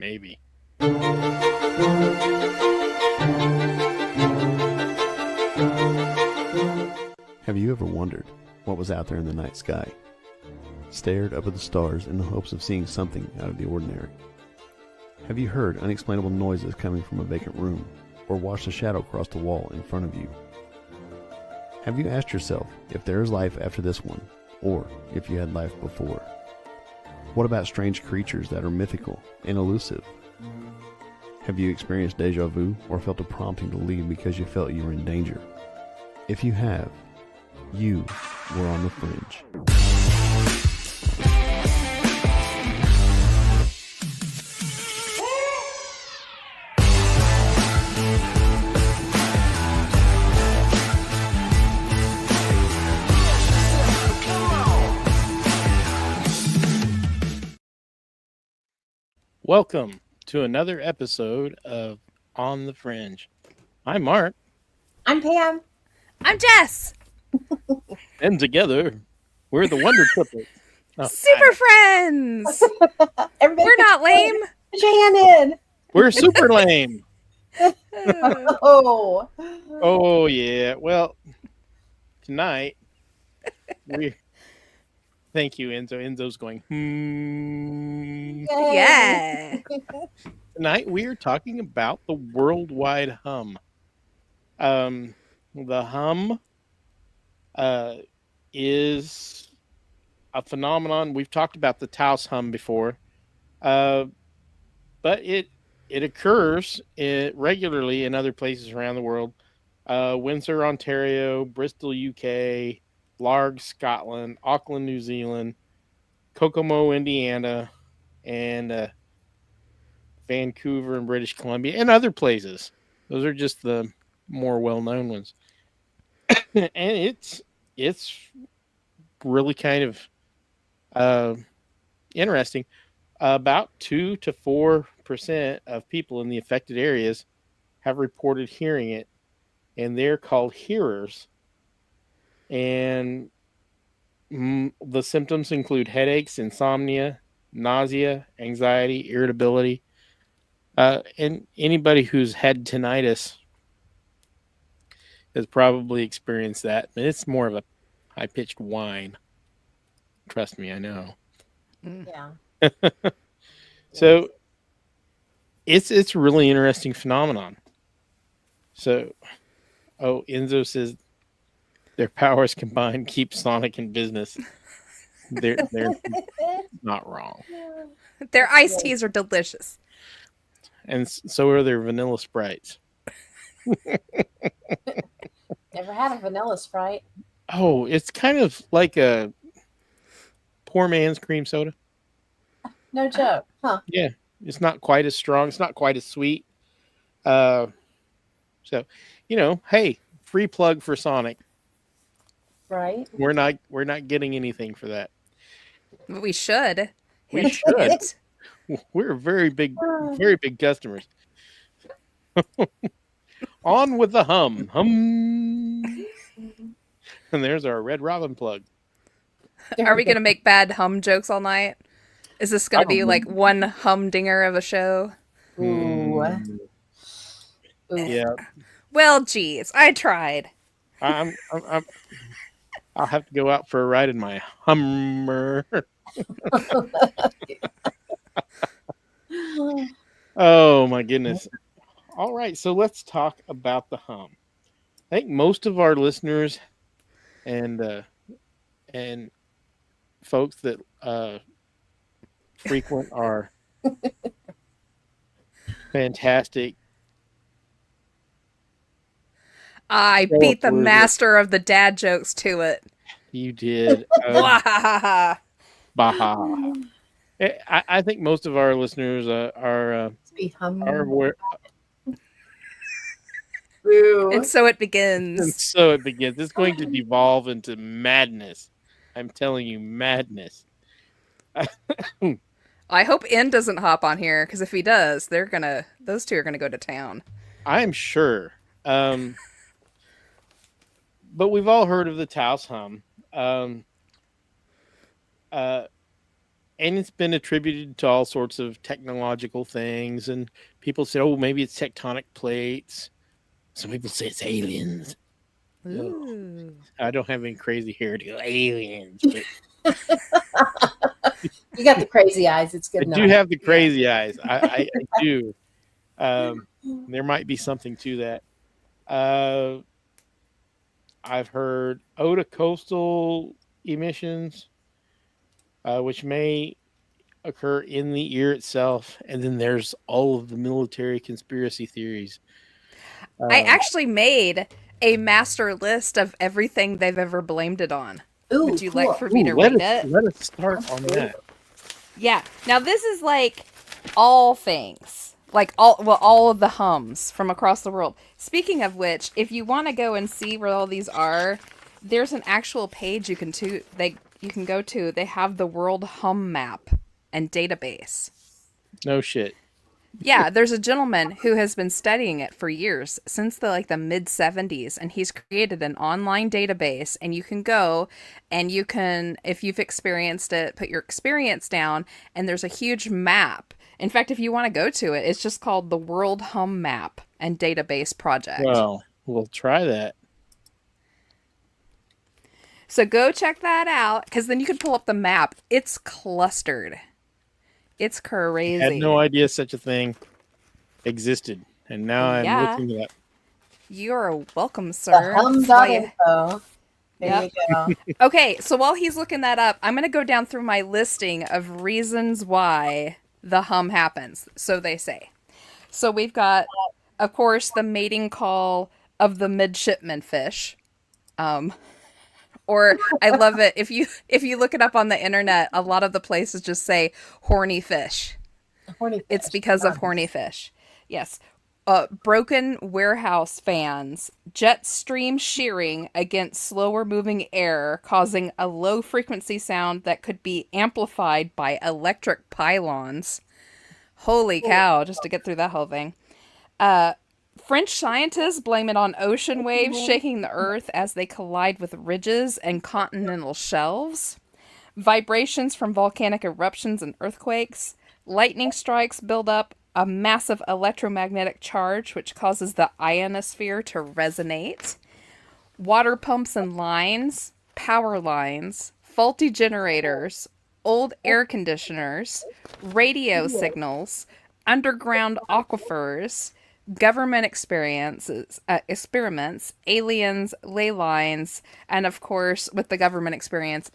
Maybe. Have you ever wondered what was out there in the night sky? Stared up at the stars in the hopes of seeing something out of the ordinary? Have you heard unexplainable noises coming from a vacant room, or watched a shadow cross the wall in front of you? Have you asked yourself if there is life after this one, or if you had life before? What about strange creatures that are mythical and elusive? Have you experienced deja vu or felt a prompting to leave because you felt you were in danger? If you have, you were on the fringe. Welcome to another episode of On the Fringe. I'm Mark. I'm Pam. I'm Jess. And together, we're the Wonder Triplets. Oh, Super friends. We're not lame. Shannon. We're super lame. Oh. Oh, yeah. Well, tonight, thank you, Enzo. Enzo's going, Yeah. Tonight, we are talking about the worldwide hum. The hum is a phenomenon. We've talked about the Taos hum before, but it occurs regularly in other places around the world. Windsor, Ontario, Bristol, UK, Largs, Scotland, Auckland, New Zealand, Kokomo, Indiana, and Vancouver and British Columbia, and other places. Those are just the more well-known ones. And it's really kind of interesting. About 2 to 4% of people in the affected areas have reported hearing it, and they're called hearers. And the symptoms include headaches, insomnia, nausea, anxiety, irritability. And anybody who's had tinnitus has probably experienced that. It's more of a high-pitched whine. Trust me, I know. Yeah. So it's a really interesting phenomenon. So, Enzo says their powers combined keep Sonic in business. They're not wrong. Their iced teas are delicious. And so are their vanilla Sprites. Never had a vanilla Sprite. Oh, it's kind of like a poor man's cream soda. No joke. Huh. Yeah, it's not quite as strong. It's not quite as sweet. So, hey, free plug for Sonic. Right. We're not getting anything for that. We should. We should. We're very big customers. On with the hum. Hum. And there's our Red Robin plug. Are we going to make bad hum jokes all night? Is this going to be like one humdinger of a show? Ooh. Yeah. Well, geez, I tried. I'll have to go out for a ride in my Hummer. Oh my goodness. All right, so let's talk about the hum. I think most of our listeners and folks that frequent our fantastic. I beat the master of the dad jokes to it. You did. Baha. I think most of our listeners are aware. And so it begins. It's going to devolve into madness. I'm telling you, madness. I hope N doesn't hop on here, because if he does, those two are gonna go to town. I'm sure. But we've all heard of the Taos hum. and it's been attributed to all sorts of technological things. And people say, oh, maybe it's tectonic plates. Some people say it's aliens. Ooh. I don't have any crazy hair to go aliens, but You got the crazy eyes. It's good I enough. do have the crazy eyes. I do. There might be something to that. I've heard coastal emissions, which may occur in the ear itself, and then there's all of the military conspiracy theories. I actually made a master list of everything they've ever blamed it on. Ooh, Would you cool. like for me to read it? Let us start on that. Yeah. Now this is like all things. Like all of the hums from across the world. Speaking of which, if you want to go and see where all these are, there's an actual page you can go to. They have the world hum map and database. No shit. Yeah, there's a gentleman who has been studying it for years, since the mid 70s, and he's created an online database, and you can go and you can, if you've experienced it, put your experience down, and there's a huge map. In fact, if you want to go to it, it's just called the World Hum Map and Database Project. Well, we'll try that. So go check that out, because then you can pull up the map. It's clustered. It's crazy. I had no idea such a thing existed, and now I'm looking it up. You're welcome, sir. Hum.info. There you go. Okay, so while he's looking that up, I'm going to go down through my listing of reasons why the hum happens, so they say. So we've got, of course, the mating call of the midshipman fish. Or I love it if you look it up on the internet, a lot of the places just say horny fish. Horny fish. It's because of horny fish. Yes. Broken warehouse fans, jet stream shearing against slower moving air, causing a low frequency sound that could be amplified by electric pylons. Holy cow, just to get through that whole thing. French scientists blame it on ocean waves shaking the earth as they collide with ridges and continental shelves. Vibrations from volcanic eruptions and earthquakes. Lightning strikes build up a massive electromagnetic charge which causes the ionosphere to resonate. Water pumps and lines, power lines, faulty generators, old air conditioners, radio signals, underground aquifers, government experiments, aliens, ley lines, and of course, with the government experiments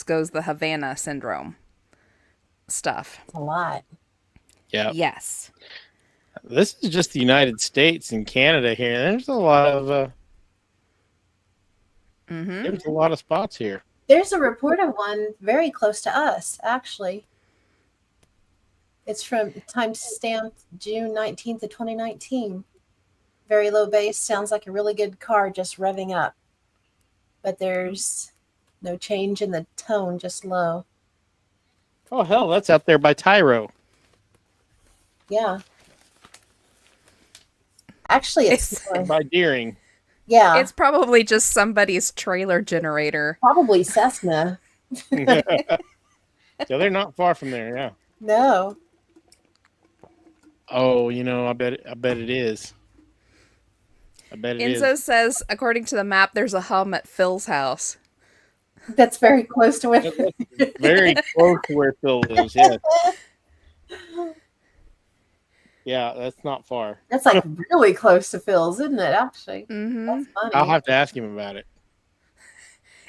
goes the Havana syndrome stuff. That's a lot. Yeah. Yes. This is just the United States and Canada here. There's a lot of there's a lot of spots here. There's a report of one very close to us, actually. It's from timestamp June 19th of 2019. Very low bass, sounds like a really good car just revving up. But there's no change in the tone, just low. Oh, hell, that's out there by Tyro. Yeah. Actually, it's By Deering. yeah, It's probably just somebody's trailer generator. probably Cessna. Yeah, they're not far from there, yeah. No. Oh, I bet it is. I bet it is. Enzo says, according to the map, there's a hum at Phil's house. That's very close to where Very close to where Phil lives, yes. Yeah, that's not far. That's like really close to Phil's, isn't it, actually? Mm-hmm. That's funny. I'll have to ask him about it.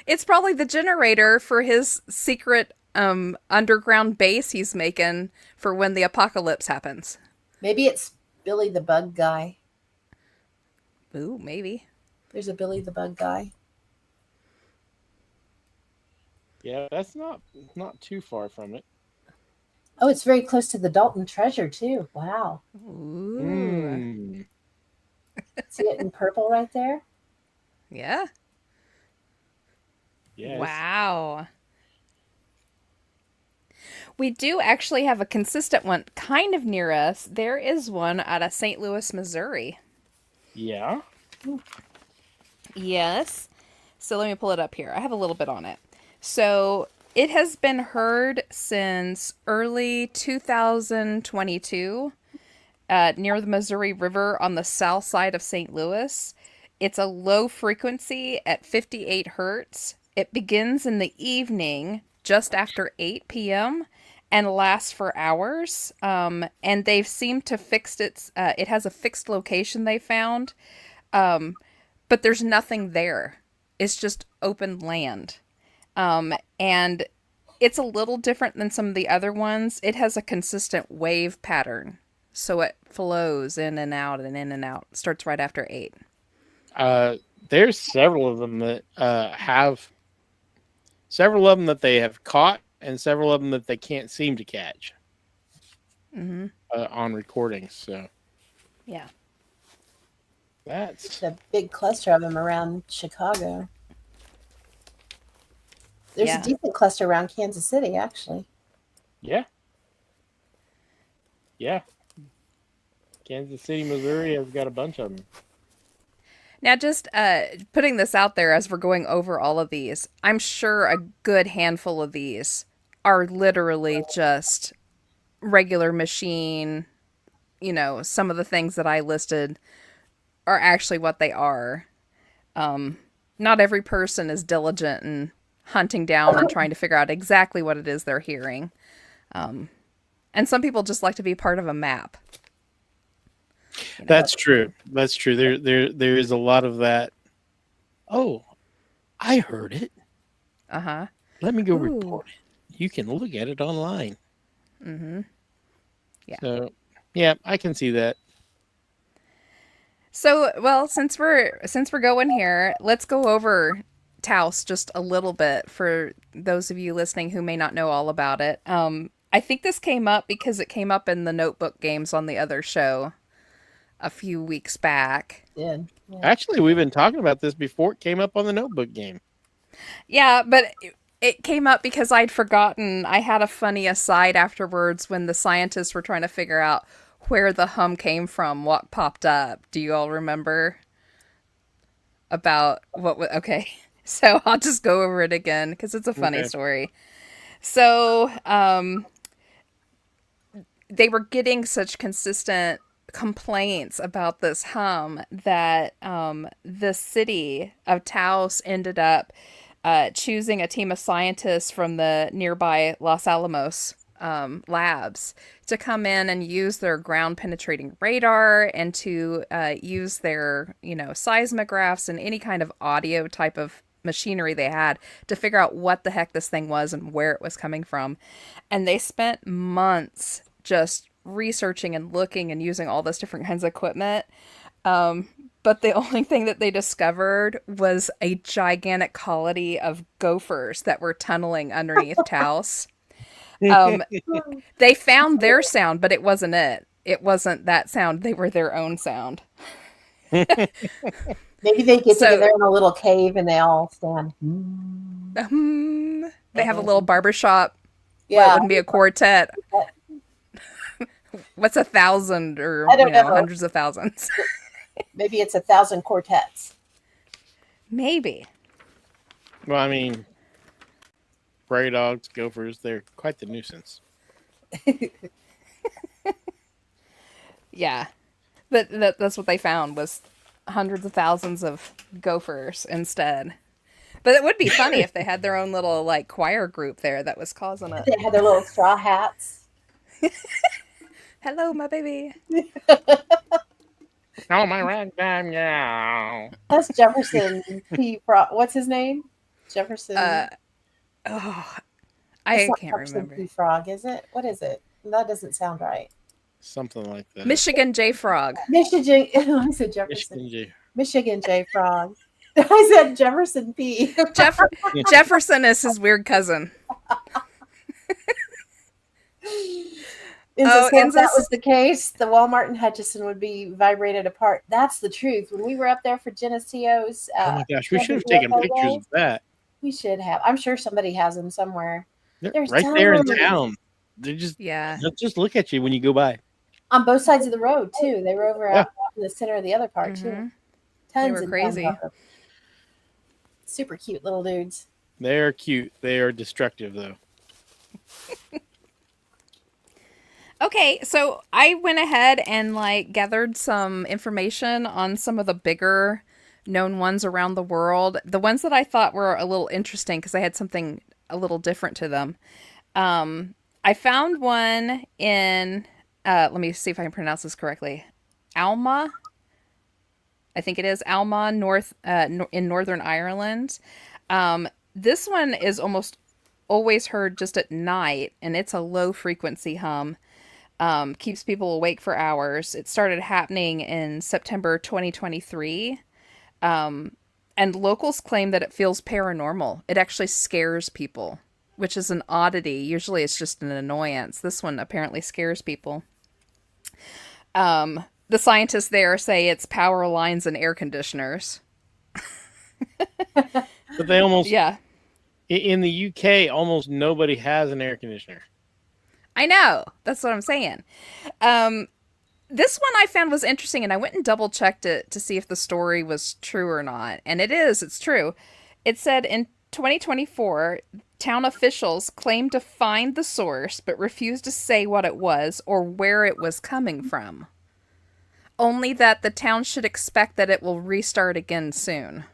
It's probably the generator for his secret underground base he's making for when the apocalypse happens. Maybe it's Billy the Bug Guy. Ooh, maybe. There's a Billy the Bug Guy. Yeah, that's not too far from it. Oh, it's very close to the Dalton Treasure, too. Wow. Ooh. See it in purple right there? Yeah. Yes. Wow. We do actually have a consistent one kind of near us. There is one out of St. Louis, Missouri. Yeah. Yes. So let me pull it up here. I have a little bit on it. So It has been heard since early 2022 near the Missouri River on the south side of St. Louis. It's a low frequency at 58 hertz. It begins in the evening just after 8 p.m. and lasts for hours. And they've seemed to fix it has a fixed location they found, but there's nothing there. It's just open land. And it's a little different than some of the other ones. It has a consistent wave pattern. So it flows in and out and in and out. Starts right after 8. There's several of them that several of them that they have caught, and several of them that they can't seem to catch on recordings. So, yeah, It's a big cluster of them around Chicago. There's a decent cluster around Kansas City, actually. Yeah. Kansas City, Missouri has got a bunch of them. Now, just putting this out there as we're going over all of these, I'm sure a good handful of these are literally just regular machine. You know, some of the things that I listed are actually what they are. Not every person is diligent in hunting down and trying to figure out exactly what it is they're hearing. And some people just like to be part of a map. You know? That's true. There is a lot of that. Oh, I heard it. Uh-huh. Let me go report it. You can look at it online. Mm-hmm. Yeah. So, yeah, I can see that. So, well, since we're going here, let's go over Taos just a little bit for those of you listening who may not know all about it. I think this came up because it came up in the Notebook games on the other show a few weeks back. Yeah. Actually, we've been talking about this before it came up on the Notebook game. Yeah, but it came up because I'd forgotten. I had a funny aside afterwards when the scientists were trying to figure out where the hum came from, what popped up. Do you all remember about what? Okay, so I'll just go over it again because it's a funny story. So, they were getting such consistent complaints about this hum that the city of Taos ended up choosing a team of scientists from the nearby Los Alamos labs to come in and use their ground penetrating radar and to use their, seismographs and any kind of audio type of machinery they had to figure out what the heck this thing was and where it was coming from. And they spent months just researching and looking and using all this different kinds of equipment. But the only thing that they discovered was a gigantic colony of gophers that were tunneling underneath Taos. They found their sound, but it wasn't it. It wasn't that sound. They were their own sound. Maybe they get together in a little cave and they all stand. They have a little barbershop. Yeah. It wouldn't be a quartet. What's 1,000 or I don't know. hundreds of thousands? Maybe it's 1,000 quartets. Maybe. Well, I mean, prairie dogs, gophers, they're quite the nuisance. Yeah. But that's what they found was hundreds of thousands of gophers instead. But it would be funny if they had their own little choir group there that was causing it. They had their little straw hats. Hello, my baby. Oh, my ragtime, yeah. That's Jefferson P. Frog. What's his name? Jefferson. I can't Jefferson remember. P. Frog, is it? What is it? That doesn't sound right. Something like that. Michigan J. Frog. Michigan. I said Jefferson. Michigan J. Michigan J. Frog. I said Jefferson P. Jefferson is his weird cousin. If that was the case, the Walmart in Hutchinson would be vibrated apart. That's the truth. When we were up there for Geneseo's, oh my gosh, we should have taken pictures of that. We should have. I'm sure somebody has them somewhere. They're right there in town. They they'll just look at you when you go by. On both sides of the road too. They were over out in the center of the other park too. Tons they were crazy. Super cute little dudes. They are cute. They are destructive, though. Okay, so I went ahead and like gathered some information on some of the bigger known ones around the world. The ones that I thought were a little interesting because I had something a little different to them. I found one in let me see if I can pronounce this correctly. Alma, I think it is Alma, in Northern Ireland. This one is almost always heard just at night, and it's a low frequency hum. Keeps people awake for hours. It started happening in September 2023. And locals claim that it feels paranormal. It actually scares people, which is an oddity. Usually it's just an annoyance. This one apparently scares people. The scientists there say it's power lines and air conditioners. But they almost, Yeah, in the UK, almost nobody has an air conditioner. I know. That's what I'm saying. This one I found was interesting, and I went and double checked it to see if the story was true or not. And it is. It's true. It said in 2024, town officials claimed to find the source, but refused to say what it was or where it was coming from. Only that the town should expect that it will restart again soon.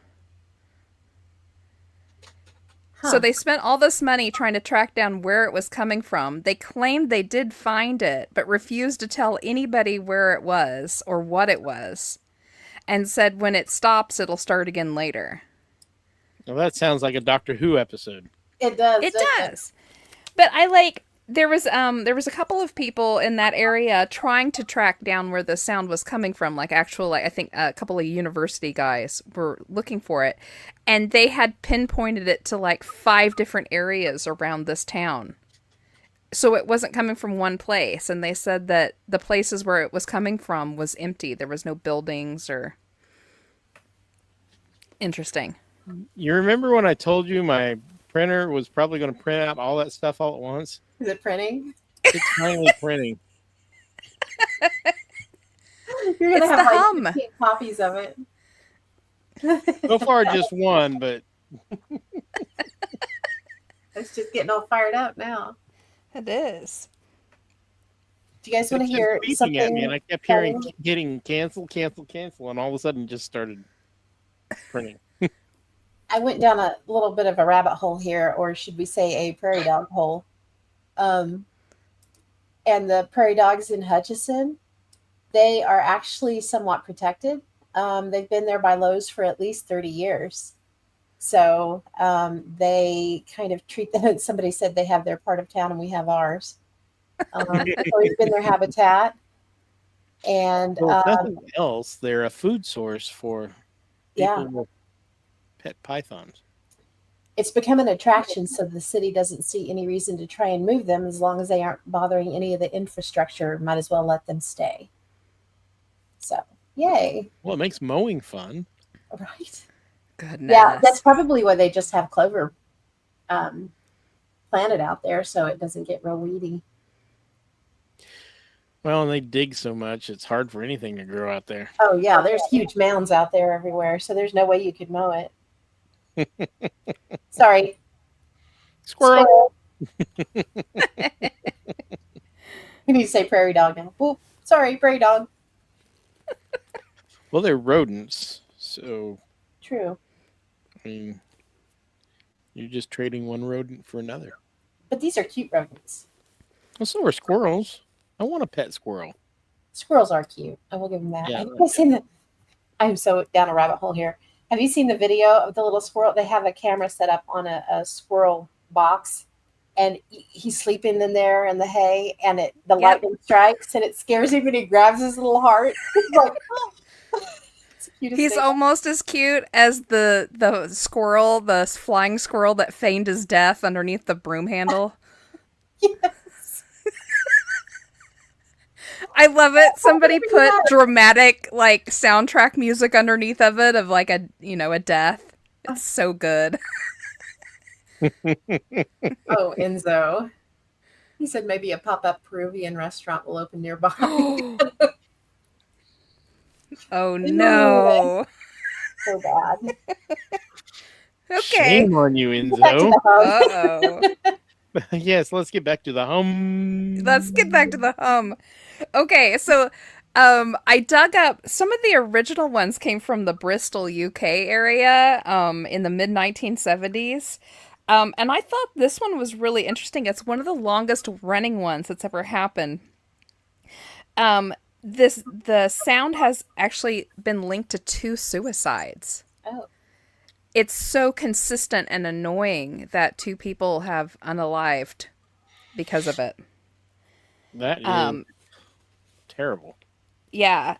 So they spent all this money trying to track down where it was coming from. They claimed they did find it, but refused to tell anybody where it was or what it was. And said when it stops, it'll start again later. Well, that sounds like a Doctor Who episode. It does. It does. But there was a couple of people in that area trying to track down where the sound was coming from, like I think a couple of university guys were looking for it, and they had pinpointed it to like 5 different areas around this town. So it wasn't coming from one place, and they said that the places where it was coming from was empty. There was no buildings or interesting. You remember when I told you my printer was probably going to print out all that stuff all at once? Is it printing? It's finally printing. You're gonna It's have the like hum. 15 copies of it. So far, just one, but It's just getting all fired up now. It is. Do you guys want to it's just hear beeping something? at me, and I kept hitting cancel, and all of a sudden it just started printing. I went down a little bit of a rabbit hole here, or should we say a prairie dog hole. And the prairie dogs in Hutchinson, they are actually somewhat protected. They've been there by Lowe's for at least 30 years. So they kind of treat them. Somebody said they have their part of town and we have ours. It's always been their habitat. And Well, if nothing else, they're a food source for people with pet pythons. it's become an attraction, so the city doesn't see any reason to try and move them as long as they aren't bothering any of the infrastructure. Might as well let them stay. So, yay. Well, it makes mowing fun. Right. Goodness. Yeah, that's probably why they just have clover planted out there so it doesn't get real weedy. Well, and they dig so much, it's hard for anything to grow out there. Oh, yeah, there's huge mounds out there everywhere, so there's no way you could mow it. Sorry. Squirrel. You need to say prairie dog now. Oop, sorry, prairie dog. Well, they're rodents, so True. I mean, you're just trading one rodent for another. But these are cute rodents. Well, so are squirrels. I want a pet squirrel. Squirrels are cute. I will give them that. Yeah, Have you guys seen the? I'm so down a rabbit hole here. Have you seen the video of the little squirrel? They have a camera set up on a squirrel box, and he's sleeping in there in the hay, and the lightning strikes, and it scares him, and he grabs his little heart. He's like, oh. It's the cutest He's thing. almost as cute as the squirrel, the flying squirrel that feigned his death underneath the broom handle. Yes. I love it. Somebody put dramatic like soundtrack music underneath of it of like a death. It's so good. Oh, Enzo. He said maybe a pop-up Peruvian restaurant will open nearby. Oh no. So bad. Okay. Shame on you, Back to Enzo. the home. Uh-oh. Yes, let's get back to the hum. Let's get back to the hum. Okay, so I dug up some of the original ones came from the Bristol, UK area in the mid 1970s. And I thought this one was really interesting. It's one of the longest running ones that's ever happened. The sound has actually been linked to 2 suicides. Oh, It's so consistent and annoying that 2 people have unalived because of it. That is Um, terrible. Yeah,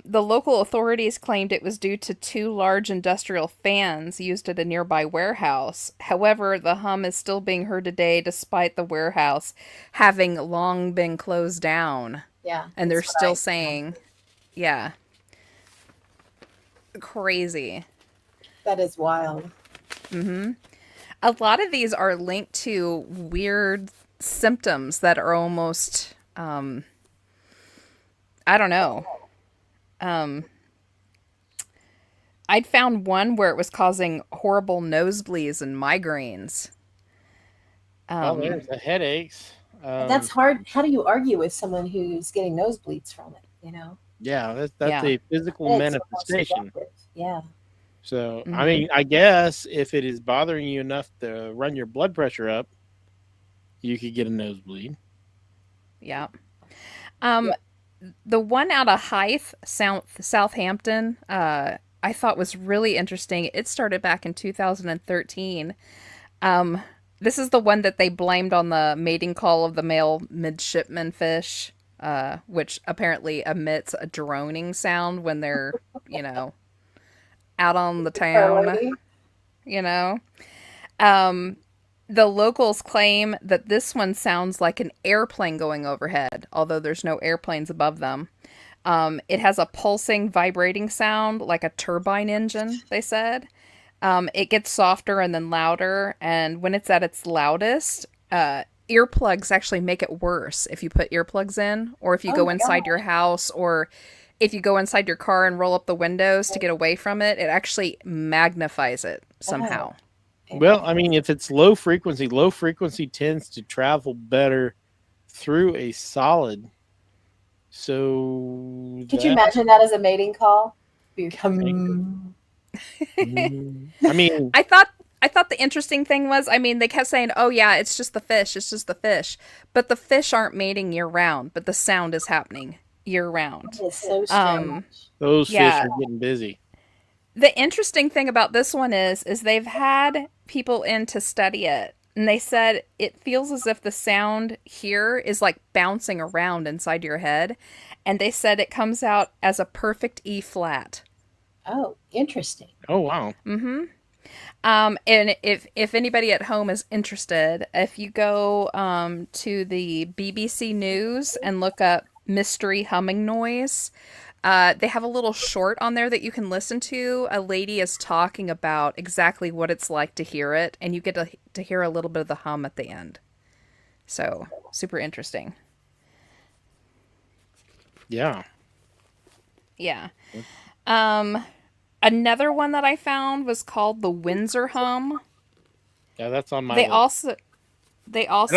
the local authorities claimed it was due to 2 large industrial fans used at a nearby warehouse. However, the hum is still being heard today despite the warehouse having long been closed down. yeah. And they're that's what still I- saying, yeah, crazy. that is wild. A lot of these are linked to weird symptoms that are almost, I don't know. I'd found one where it was causing horrible nosebleeds and migraines. Well, there's the headaches. That's hard. How do you argue with someone who's getting nosebleeds from it? You know, Yeah, that's Yeah. a physical And it's manifestation. subjective. Yeah. So, I Mhm. mean, I guess if it is bothering you enough to run your blood pressure up, you could get a nosebleed. Yeah. The one out of Hythe, Southampton, I thought was really interesting. It started back in 2013. This is the one that they blamed on the mating call of the male midshipman fish, which apparently emits a droning sound when they're, out on the town, Lady. you know. The locals claim that this one sounds like an airplane going overhead, although there's no airplanes above them. It has a pulsing, vibrating sound like a turbine engine, they said. It gets softer and then louder, and when it's at its loudest, earplugs actually make it worse if you put earplugs in, or if you Oh go my inside God. your house, or if you go inside your car and roll up the windows to get away from it, it actually magnifies it somehow. Well, I mean, if it's low frequency tends to travel better through a solid. So, Could you imagine that as a mating call? Your I mean, I thought the interesting thing was, I mean, they kept saying, "Oh yeah, it's just the fish, it's just the fish," but the fish aren't mating year round, but the sound is happening year round. It's so strange. those Yeah. fish are getting busy. The interesting thing about this one is they've had people in to study it, and they said it feels as if the sound here is like bouncing around inside your head, and they said it comes out as a perfect E flat. Oh, interesting. Oh, wow. And if anybody at home is interested, if you go to the BBC News and look up mystery humming noise, they have a little short on there that you can listen to. A lady is talking about exactly what it's like to hear it, and you get to hear a little bit of the hum at the end. So, super interesting. Yeah. Yeah. Another one that I found was called the Windsor hum. Yeah, that's on my They list. also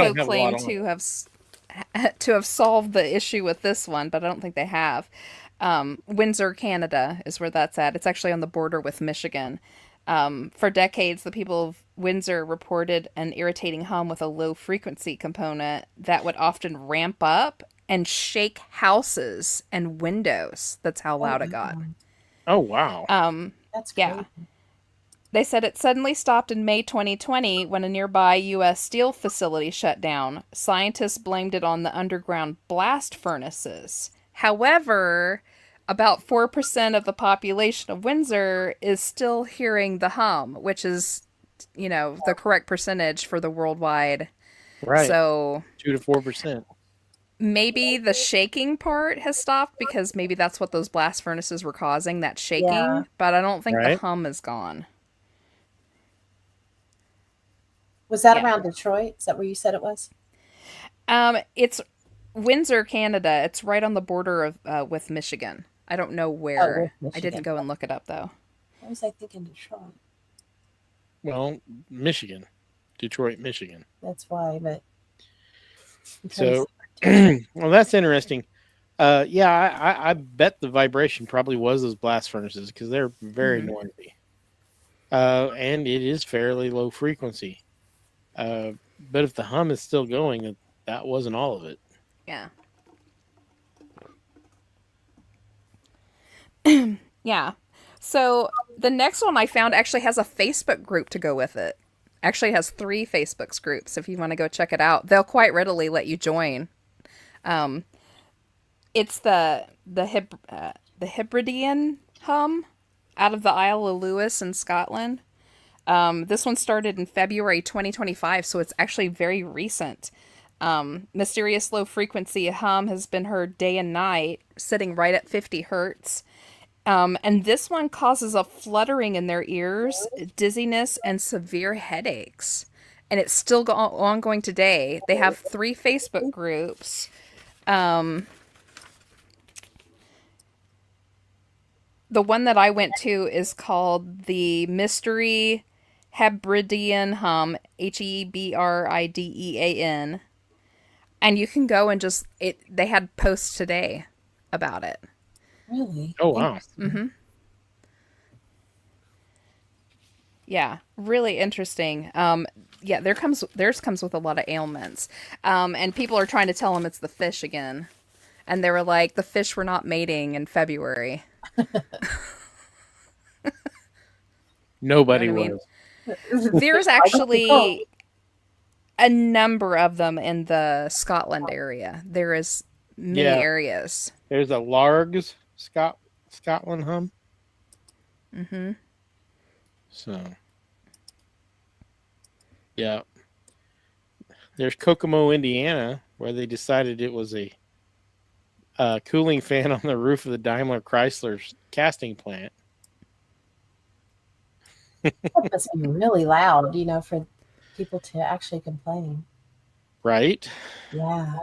have a lot claim on to have solved the issue with this one, but I don't think they have. Windsor, Canada is where that's at. It's actually on the border with Michigan. For decades, the people of Windsor reported an irritating hum with a low frequency component that would often ramp up and shake houses and windows. That's how loud it got. Oh, wow. That's Yeah. crazy. They said it suddenly stopped in May 2020 when a nearby U.S. steel facility shut down. Scientists blamed it on the underground blast furnaces. However, about 4% of the population of Windsor is still hearing the hum, which is, the correct percentage for the worldwide. Right. So 2 to 4%. maybe the shaking part has stopped because maybe that's what those blast furnaces were causing, that shaking. Yeah. But I don't think the Right. hum is gone. Was that Yeah. around Detroit? Is that where you said it was? It's Windsor, Canada. It's right on the border of with Michigan. I don't know where. with I didn't Michigan. go and look it up though. What was I thinking Detroit? Well, Michigan, Detroit, Michigan. That's why. But I'm trying to So, see. well, that's interesting. Yeah, I bet the vibration probably was those blast furnaces because they're very Mhm. noisy. And it is fairly low frequency. But if the hum is still going, that wasn't all of it. Yeah. Yeah. So the next one I found actually has a Facebook group to go with it. Actually has 3 Facebook groups. If you want to go check it out, they'll quite readily let you join. Um, it's the Hebridean hum out of the Isle of Lewis in Scotland. This one started in February 2025, so it's actually very recent. Mysterious low frequency hum has been heard day and night, sitting right at 50 hertz. And this one causes a fluttering in their ears, dizziness, and severe headaches. And it's still ongoing today. They have 3 Facebook groups. Um, the one that I went to is called the Mystery Hebridean Hum, Hebridean. And you can go and just it. They had posts today about it. Really? Oh, wow. Mm-hmm. Yeah, really interesting. Yeah, theirs comes with a lot of ailments, and people are trying to tell them it's the fish again, and they were like, the fish were not mating in February. Nobody You know what I mean? was. There's actually a number of them in the Scotland area. There is many Yeah. areas. There's a Largs Scotland hum. Mm-hmm. So, yeah. There's Kokomo, Indiana, where they decided it was a cooling fan on the roof of the Daimler Chrysler's casting plant. That must be really loud, for people to actually complain. Right? Yeah.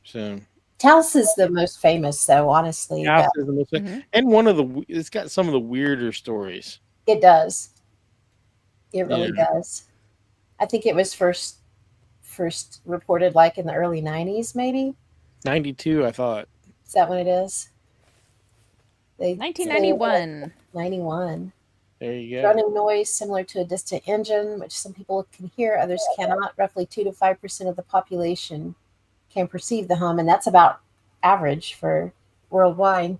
So, Taos is the most famous, though, honestly. House But is the most, Mm-hmm. and it's got some of the weirder stories. it does. It really Yeah. does. I think it was first reported like in the early 90s, maybe. 92, I thought. Is that when it is? They 1991. 91. There you go. Droning noise similar to a distant engine, which some people can hear, others cannot. Roughly 2 to 5% of the population can perceive the hum, and that's about average for worldwide.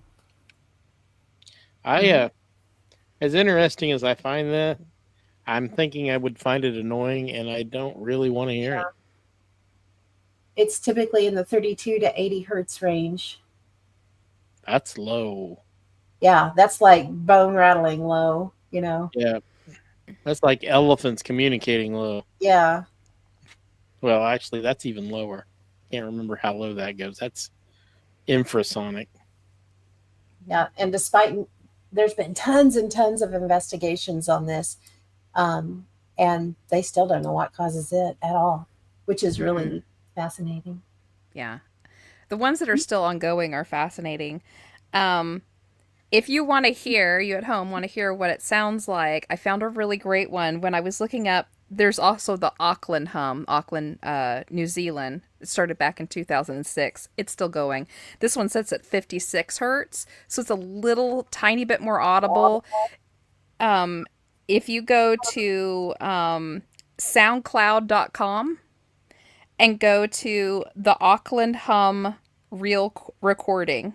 As interesting as I find that, I'm thinking I would find it annoying, and I don't really want to hear it. It's typically in the 32 to 80 hertz range. That's low. Yeah, that's like bone rattling low, Yeah. That's like elephants communicating low. Yeah. Well, actually, that's even lower. Can't remember how low that goes. That's infrasonic. Yeah. And despite there's been tons and tons of investigations on this, and they still don't know what causes it at all, which is really fascinating. Yeah. The ones that are still ongoing are fascinating. If you want to hear, you at home want to hear what it sounds like, I found a really great one when I was looking up. There's also the Auckland hum, Auckland, New Zealand. It started back in 2006. It's still going. This one sits at 56 hertz, so it's a little tiny bit more audible. If you go to soundcloud.com and go to the Auckland hum real recording,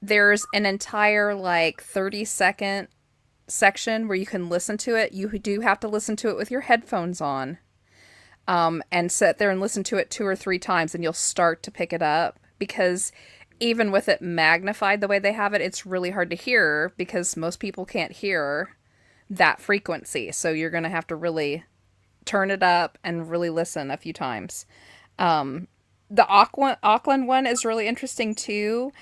there's an entire 30-second section where you can listen to it. You do have to listen to it with your headphones on, and sit there and listen to it 2 or 3 times, and you'll start to pick it up, because even with it magnified the way they have it, it's really hard to hear because most people can't hear that frequency. So you're going to have to really turn it up and really listen a few times. The Auckland one is really interesting too.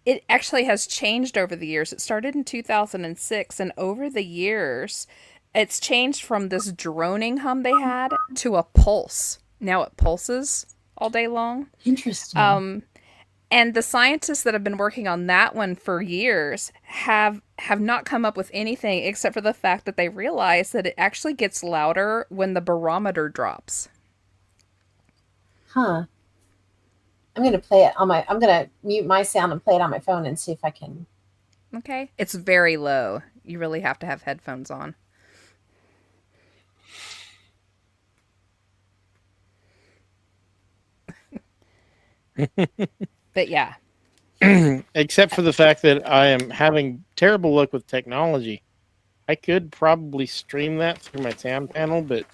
It actually has changed over the years. It started in 2006, and over the years, it's changed from this droning hum they had to a pulse. Now it pulses all day long. Interesting. And the scientists that have been working on that one for years have not come up with anything except for the fact that they realize that it actually gets louder when the barometer drops. Huh. I'm gonna play it on my. I'm gonna mute my sound and play it on my phone and see if I can. Okay. It's very low. You really have to have headphones on. But yeah. Except for the fact that I am having terrible luck with technology. I could probably stream that through my sound panel, but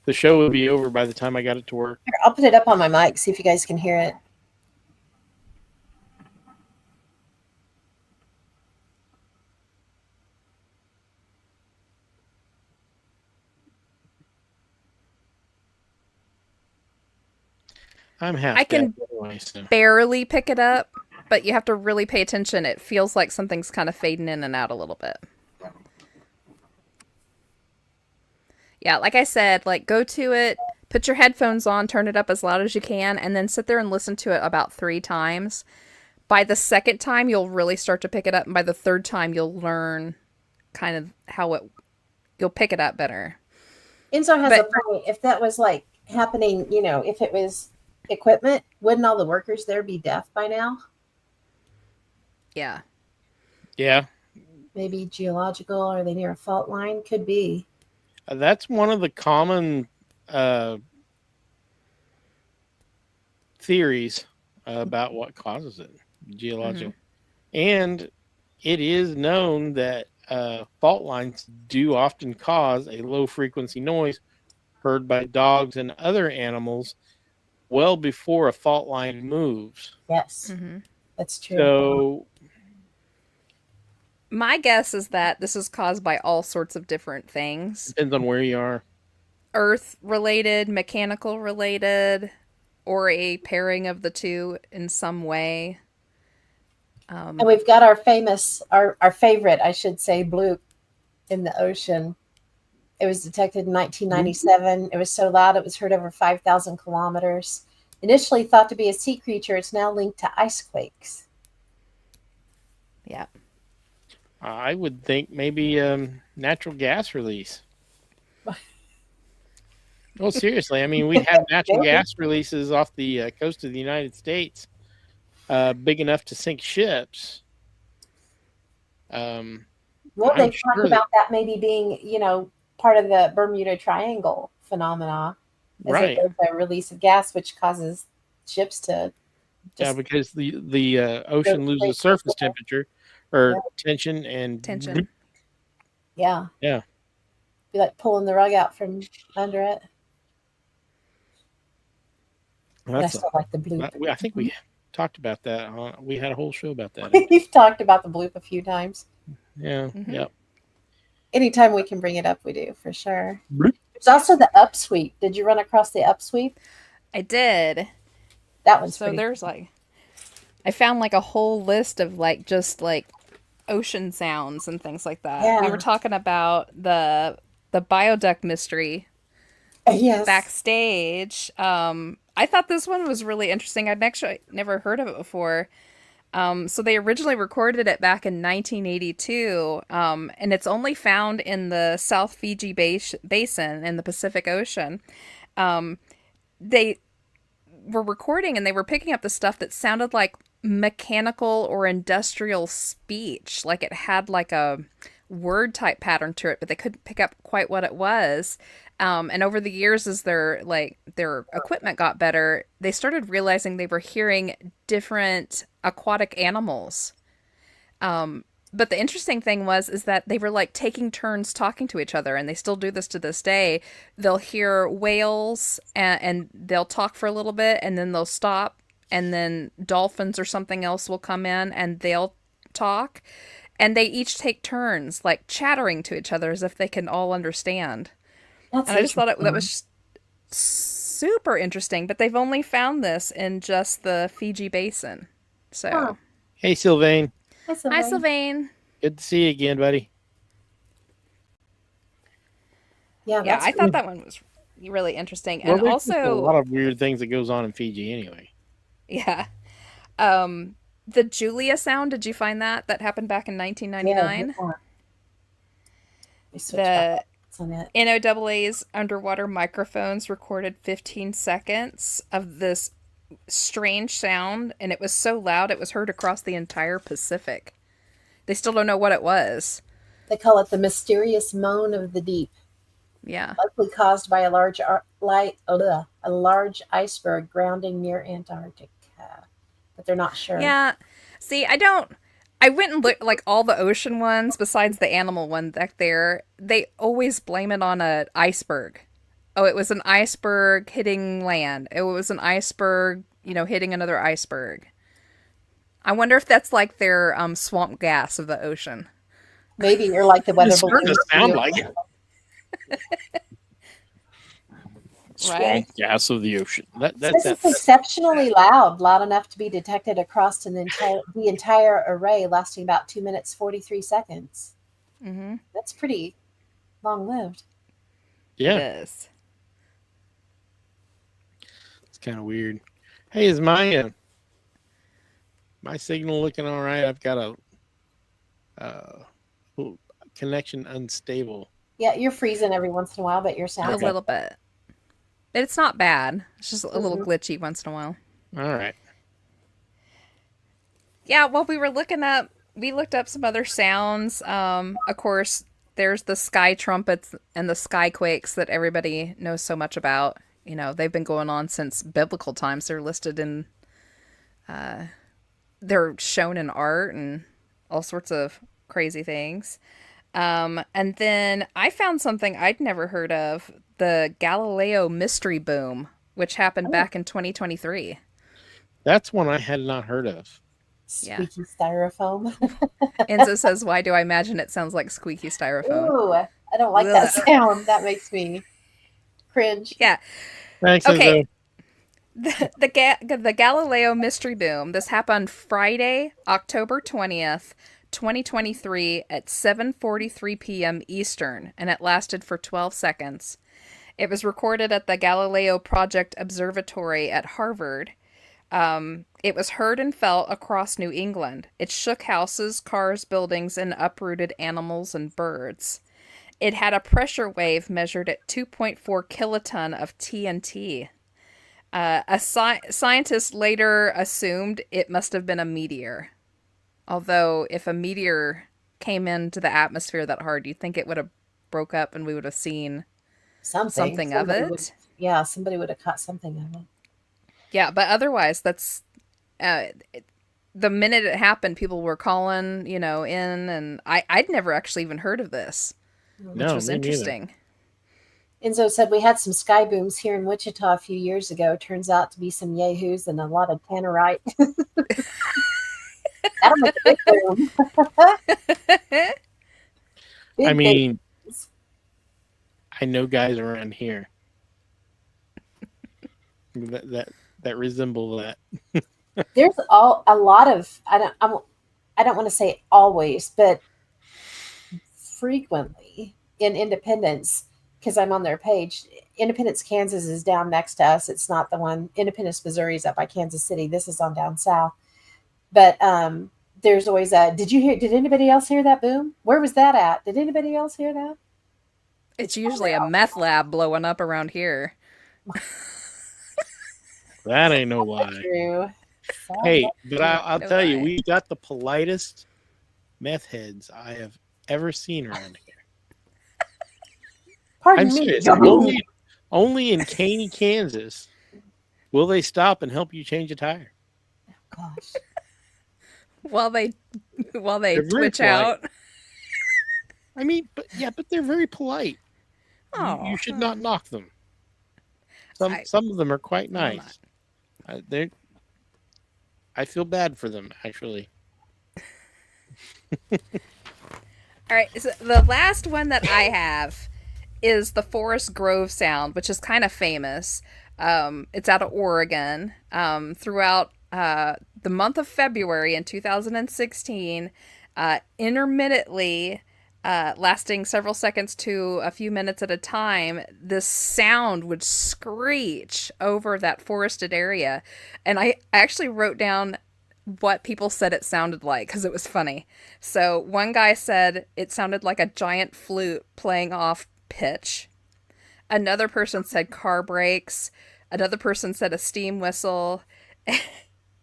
the show would be over by the time I got it to work. Here, I'll put it up on my mic. See if you guys can hear it. I'm half I can dead anyway, so. barely pick it up, but you have to really pay attention. It feels like something's kind of fading in and out a little bit. Yeah, like I said, like go to it, put your headphones on, turn it up as loud as you can, and then sit there and listen to it about 3 times. By the second time, you'll really start to pick it up, and by the third time, you'll learn kind of you'll pick it up better. Enzo has a point. If that was like happening, if it was equipment, wouldn't all the workers there be deaf by now? Yeah. Yeah. Maybe geological. Are they near a fault line? Could be. That's one of the common theories about what causes it, geological. Mm-hmm. And it is known that fault lines do often cause a low frequency noise heard by dogs and other animals well before a fault line moves. Yes, that's true. So my guess is that this is caused by all sorts of different things. Depends on where you are. Earth related, mechanical related, or a pairing of the two in some way. And we've got our favorite, I should say, bloop in the ocean. It was detected in 1997. It was so loud it was heard over 5,000 kilometers. Initially thought to be a sea creature, it's now linked to ice quakes. Yeah. I would think maybe natural gas release. Well, seriously, I mean, we have natural gas releases off the coast of the United States, big enough to sink ships. Well, they talked about that maybe being, part of the Bermuda Triangle phenomena. Right. There's a release of gas which causes ships to. Because the ocean loses surface temperature or tension and tension. Yeah. Yeah. Be like pulling the rug out from under it. I still like the bloop. I think we talked about that. We had a whole show about that. We've talked about the bloop a few times. Yeah. Yep. Anytime we can bring it up, we do for sure. Bloop. There's also the upsweep. Did you run across the upsweep? I did. That one's so there's cool. I found a whole list of just ocean sounds and things like that. Yeah. We were talking about the bioduct mystery. Yes. Backstage. I thought this one was really interesting. I'd actually never heard of it before. So they originally recorded it back in 1982, and it's only found in the South Fiji Basin in the Pacific Ocean. They were recording and they were picking up the stuff that sounded like mechanical or industrial speech. Like it had a word type pattern to it, but they couldn't pick up quite what it was. And over the years, as their equipment got better, they started realizing they were hearing different aquatic animals. But the interesting thing is that they were taking turns talking to each other, and they still do this to this day. They'll hear whales and they'll talk for a little bit, and then they'll stop, and then dolphins or something else will come in and they'll talk. And they each take turns, chattering to each other as if they can all understand. And I just thought that was super interesting, but they've only found this in just the Fiji Basin. So, Huh. Hey, Sylvain. Hi, Sylvain. Good to see you again, buddy. Yeah, I thought that one was really interesting. Well, And there's just a also, lot of weird things that goes on in Fiji anyway. yeah. The Julia sound, did you find that? That happened back in Yeah, 1999. good one. We switch back The on it. NOAA's underwater microphones recorded 15 seconds of this strange sound, and it was so loud it was heard across the entire Pacific. They still don't know what it was. They call it the mysterious moan of the deep, Yeah. likely caused by a large iceberg grounding near Antarctica. But they're not sure. Yeah. See, I went and looked like all the ocean ones besides the animal one back there. They always blame it on an iceberg. Oh, it was an iceberg hitting land. It was an iceberg, hitting another iceberg. I wonder if that's like their swamp gas of the ocean. Maybe you're like the weather It's starting to balloons. sound like it. Swamp gas of the ocean. This is exceptionally loud enough to be detected across the entire array, lasting about 2 minutes 43 seconds. Mm-hmm. That's pretty long-lived. Yeah. It is. It's kind of weird. Hey, is my signal looking all right? I've got a connection unstable. Yeah, you're freezing every once in a while, but your sound A little bit. But it's not bad. It's just a little glitchy once in a while. All right. Yeah, well, we looked up some other sounds. Of course, there's the sky trumpets and the sky quakes that everybody knows so much about. They've been going on since biblical times. They're listed in, they're shown in art and all sorts of crazy things. And then I found something I'd never heard of, the Galileo mystery boom, which happened back in 2023. That's one I had not heard of. squeaky styrofoam. Enzo says, why do I imagine it sounds like squeaky styrofoam? Ooh, I don't like that sound. That makes me cringe. Yeah. Thanks, Okay. Enzo. The Galileo mystery boom. This happened Friday, October 20th, 2023 at 7:43 p.m. Eastern, and it lasted for 12 seconds. It was recorded at the Galileo Project Observatory at Harvard. It was heard and felt across New England. It shook houses, cars, buildings, and uprooted animals and birds. It had a pressure wave measured at 2.4 kiloton of TNT. Scientists later assumed it must have been a meteor. Although, if a meteor came into the atmosphere that hard, you'd think it would have broke up and we would have seen something of it. Somebody would have caught something of it. Yeah, but otherwise, that's the minute it happened, people were calling, in, and I'd never actually even heard of this, which was interesting. Enzo said we had some sky booms here in Wichita a few years ago. Turns out to be some yahoos and a lot of tannerite. That'll make a big boom. I mean, I know guys around here that resemble that. There's a lot of I don't want to say always, but frequently in Independence, because I'm on their page. Independence, Kansas is down next to us. It's not the one. Independence, Missouri is up by Kansas City. This is on down south. But there's always did anybody else hear that boom? Where was that at? Did anybody else hear that? It's usually a meth lab blowing up around here. That ain't no lie. True. Hey, but I'll No tell you, lie. we got the politest meth heads I have ever seen around here. Pardon I'm me. serious. Only in Caney, Kansas, will they stop and help you change a tire. Gosh. While they They're very twitch polite. out. I mean, but they're very polite. Oh, You should not knock them. I- Some of them are quite will nice. I feel bad for them, actually. All right, so the last one that I have is the Forest Grove sound, which is kind of famous. It's out of Oregon. Throughout the month of February in 2016, intermittently, lasting several seconds to a few minutes at a time, this sound would screech over that forested area. And I actually wrote down what people said it sounded like because it was funny. So one guy said it sounded like a giant flute playing off pitch. Another person said car brakes. Another person said a steam whistle.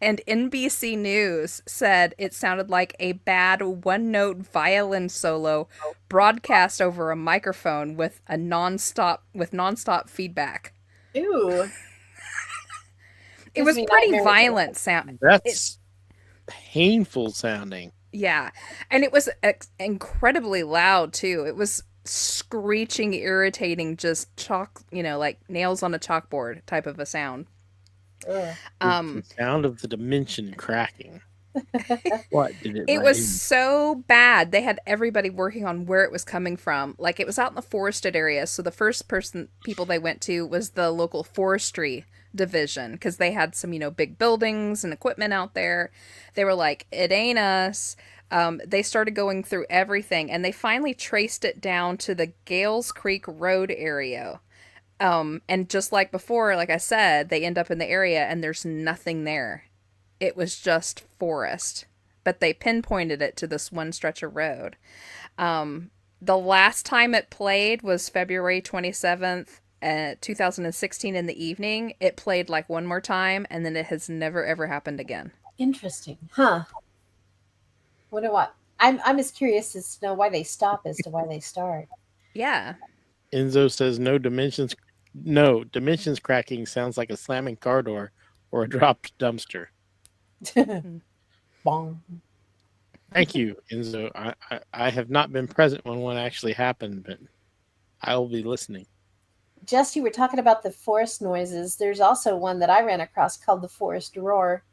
And NBC News said it sounded like a bad one-note violin solo broadcast over a microphone with nonstop feedback. Ew. It Gives was me pretty nightmares. violent sound. That's painful sounding. Yeah. And it was incredibly loud too. It was screeching, irritating, just like nails on a chalkboard type of a sound. Ugh. The sound of the dimension cracking. What did it? It was so bad. They had everybody working on where it was coming from. Like it was out in the forested area. So the first people they went to was the local forestry division because they had some, big buildings and equipment out there. They were like, it ain't us. They started going through everything and they finally traced it down to the Gales Creek Road area. And just like before, like I said, they end up in the area and there's nothing there. It was just forest, but they pinpointed it to this one stretch of road. The last time it played was February 27th, 2016 in the evening. It played like one more time and then it has never ever happened again. Interesting. Huh. Wonder what? I'm as curious as to know why they stop as to why they start. Yeah. Enzo says no dimensions. No, dimensions cracking sounds like a slamming car door or a dropped dumpster. Bong. Thank you, Enzo. I have not been present when one actually happened, but I will be listening. Jess, you were talking about the forest noises. There's also one that I ran across called the forest roar,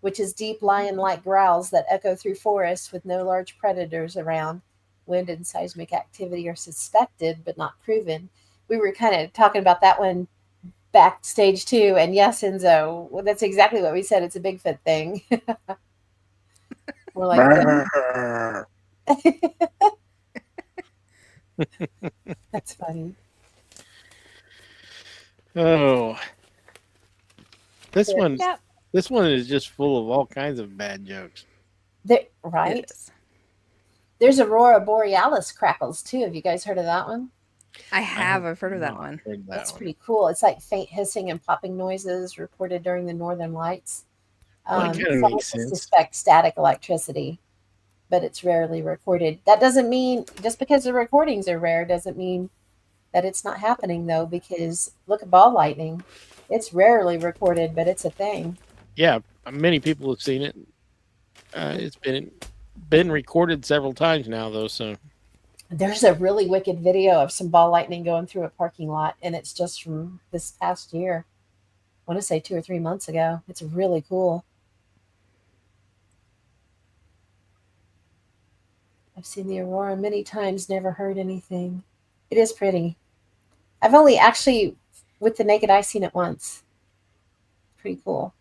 which is deep lion-like growls that echo through forests with no large predators around. Wind and seismic activity are suspected but not proven. We were kind of talking about that one backstage too, and yes, Enzo, well, that's exactly what we said. It's a Bigfoot thing. We're like, that's funny. Oh, this Yeah. one, Yep. this one is just full of all kinds of bad jokes. Right? It is. There's Aurora Borealis crackles too. Have you guys heard of that one? I've heard of that Not one. heard that That's one. pretty cool. It's like faint hissing and popping noises reported during the northern lights. Well, it kinda Some makes people sense. suspect static electricity, but it's rarely recorded. That doesn't mean just because the recordings are rare doesn't mean that it's not happening though. Because look at ball lightning; it's rarely recorded, but it's a thing. Yeah, many people have seen it. It's been recorded several times now, though. So There's a really wicked video of some ball lightning going through a parking lot, and it's just from this past year. I want to say 2 or 3 months ago. It's really cool. I've seen the aurora many times, never heard anything. It is pretty. I've only actually, with the naked eye, seen it once. Pretty cool.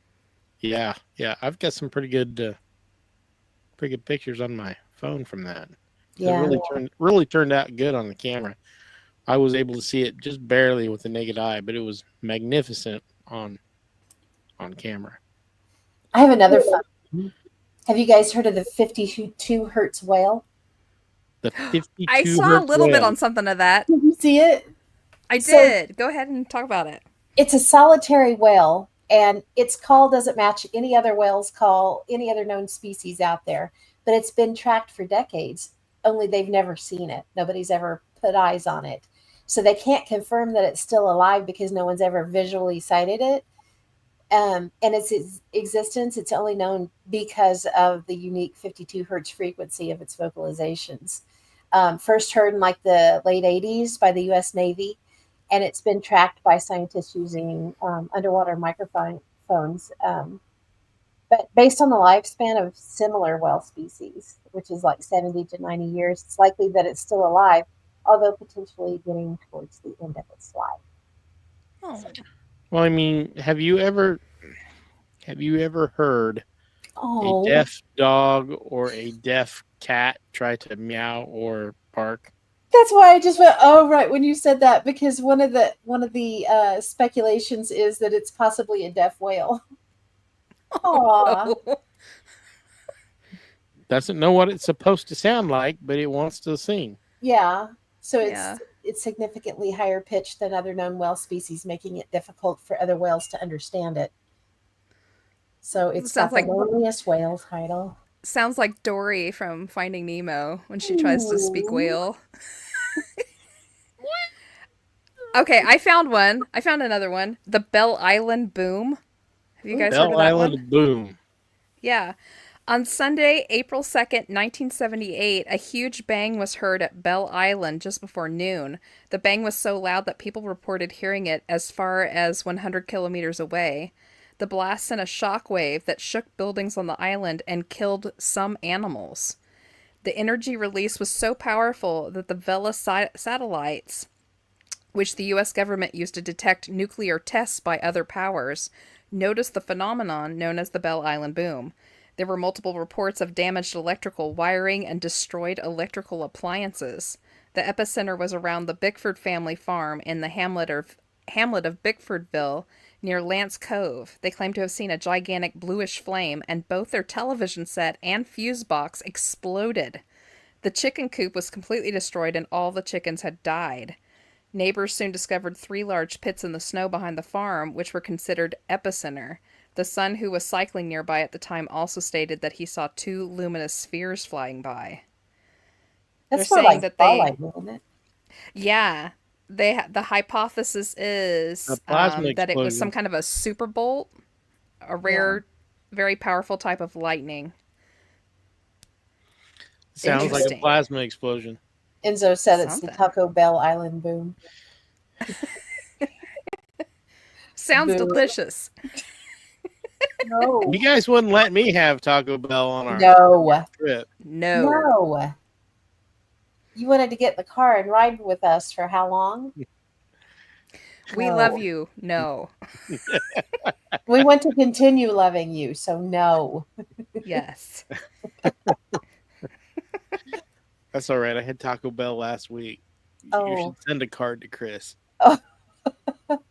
yeah, I've got some pretty good pictures on my phone from that. Yeah. It really turned out good on the camera. I was able to see it just barely with the naked eye, but it was magnificent on camera. I have another fun. Have you guys heard of the 52 hertz whale? The 52 I saw a hertz little bit whale. on something of that. Did you see it? I So- did. Go ahead and talk about it. It's a solitary whale, and its call doesn't match any other whale's call, any other known species out there. But it's been tracked for decades, only they've never seen it. Nobody's ever put eyes on it. So they can't confirm that it's still alive because no one's ever visually sighted it. And its existence, it's only known because of the unique 52 hertz frequency of its vocalizations. First heard in like the late 80s by the U.S. Navy, and it's been tracked by scientists using underwater microphones. But based on the lifespan of similar whale species, which is like 70 to 90 years, it's likely that it's still alive, although potentially getting towards the end of its life. Oh. Well, I mean, have you ever heard Oh, a deaf dog or a deaf cat try to meow or bark? that's why I just went, oh, right, when you said that, because one of the speculations is that it's possibly a deaf whale. Aw. Doesn't know what it's supposed to sound like, but it wants to sing. Yeah. So Yeah. it's significantly higher pitched than other known whale species, making it difficult for other whales to understand it. So it's got Sounds the like loneliest whale title. sounds like Dory from Finding Nemo when she tries to speak Ooh. whale. Okay, I found one. I found another one. The Bell Island Boom. Have you guys heard Bell of that one? Island Boom. Yeah. On Sunday, April 2nd, 1978, a huge bang was heard at Bell Island just before noon. The bang was so loud that people reported hearing it as far as 100 kilometers away. The blast sent a shock wave that shook buildings on the island and killed some animals. The energy release was so powerful that the Vela satellites, which the U.S. government used to detect nuclear tests by other powers, noticed the phenomenon known as the Bell Island Boom. There were multiple reports of damaged electrical wiring and destroyed electrical appliances. The epicenter was around the Bickford family farm in the hamlet of Bickfordville near Lance Cove. They claimed to have seen a gigantic bluish flame, and both their television set and fuse box exploded. The chicken coop was completely destroyed, and all the chickens had died. Neighbors soon discovered 3 large pits in the snow behind the farm, which were considered epicenter. The son, who was cycling nearby at the time, also stated that he saw 2 luminous spheres flying by. That's They're more saying like that ball they, lightning, isn't it? yeah, the hypothesis is A plasma that it was some explosion. kind of a super bolt, a Yeah. rare, very powerful type of lightning. Sounds like a Interesting. plasma explosion. Enzo said it's the Something. Taco Bell Island Boom. Sounds Boo. delicious. No. You guys wouldn't let me have Taco Bell on our No. trip. No. No. You wanted to get in the car and ride with us for how long? We No. love you. No. We want to continue loving you, so no. Yes. That's all right. I had Taco Bell last week. You Oh. should send a card to Chris.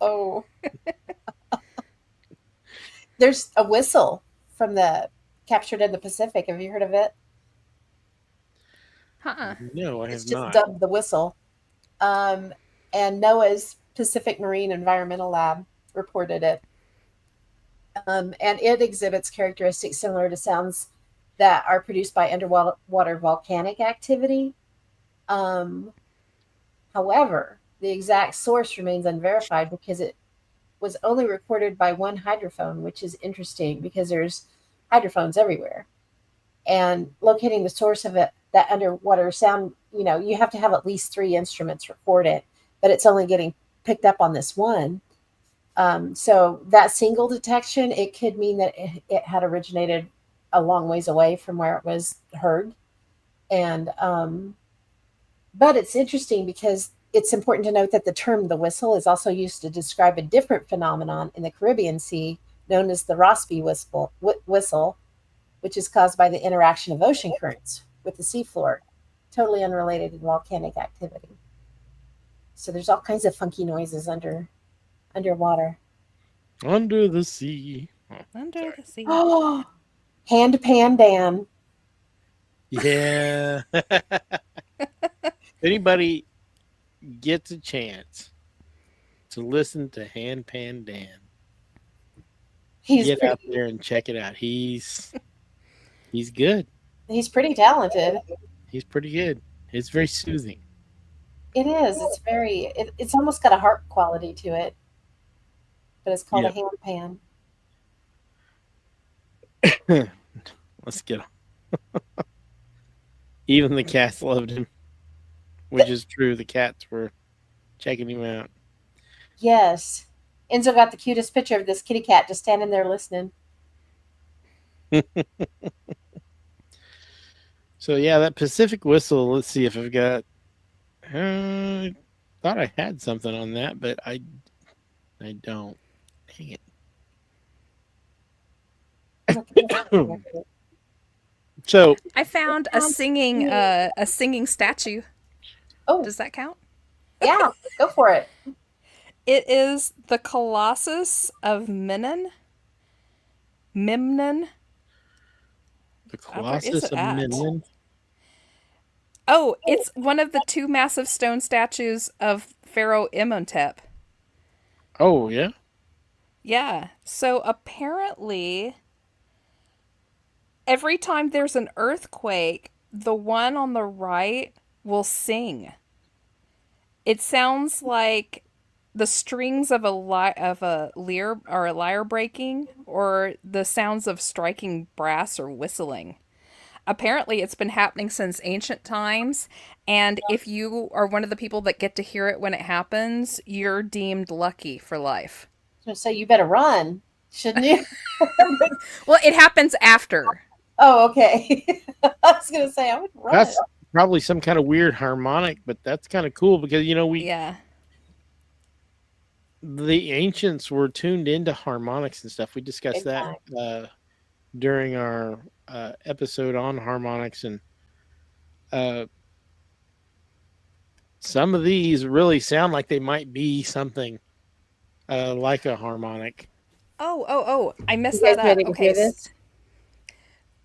Oh. There's a whistle from the Captured in the Pacific. Have you heard of it? Huh. No, I It's have just not. dubbed the whistle. And NOAA's Pacific Marine Environmental Lab reported it. And it exhibits characteristics similar to sounds that are produced by underwater volcanic activity. However, the exact source remains unverified because it was only recorded by one hydrophone, which is interesting because there's hydrophones everywhere. And locating the source of it, that underwater sound, you have to have at least 3 instruments record it, but it's only getting picked up on this one. So that single detection, it could mean that it had originated a long ways away from where it was heard. And, but it's interesting because it's important to note that the term the whistle is also used to describe a different phenomenon in the Caribbean Sea known as the Rossby whistle, which is caused by the interaction of ocean currents with the seafloor, totally unrelated to volcanic activity. So there's all kinds of funky noises underwater. Under the sea. Oh, Under sorry. the sea. Oh, Hand Pan Dan. Yeah. Anybody gets a chance to listen to Hand Pan Dan, He's get out pretty, there and check it out. He's good. he's pretty talented. He's pretty good. It's very soothing. It is. It's almost got a harp quality to it, but it's called Yep. a hand pan. Let's get him. Even the cats loved him, which is true. The cats were checking him out. Yes. Enzo got the cutest picture of this kitty cat just standing there listening. So yeah, that Pacific whistle. Let's see if I've got. I thought I had something on that, but I don't. Dang it. So I found a singing statue. Oh, Does that count? yeah. Go for it. It is the Colossus of Memnon. The Where is Colossus it of at? Midland. Oh, it's one of the 2 massive stone statues of Pharaoh Imhotep. Oh yeah. Yeah. So apparently, every time there's an earthquake, the one on the right will sing. It sounds like the strings of a lyre or a lyre breaking, or the sounds of striking brass or whistling. Apparently, it's been happening since ancient times, and if you are one of the people that get to hear it when it happens, you're deemed lucky for life. So you better run, shouldn't you? Well, it happens after. Oh, okay. I was gonna say I would run. That's probably some kind of weird harmonic, but that's kind of cool because Yeah. the ancients were tuned into harmonics and stuff. We discussed that during our episode on harmonics, and some of these really sound like they might be something like a harmonic. Oh! I messed You guys that up. ready to Okay, hear this?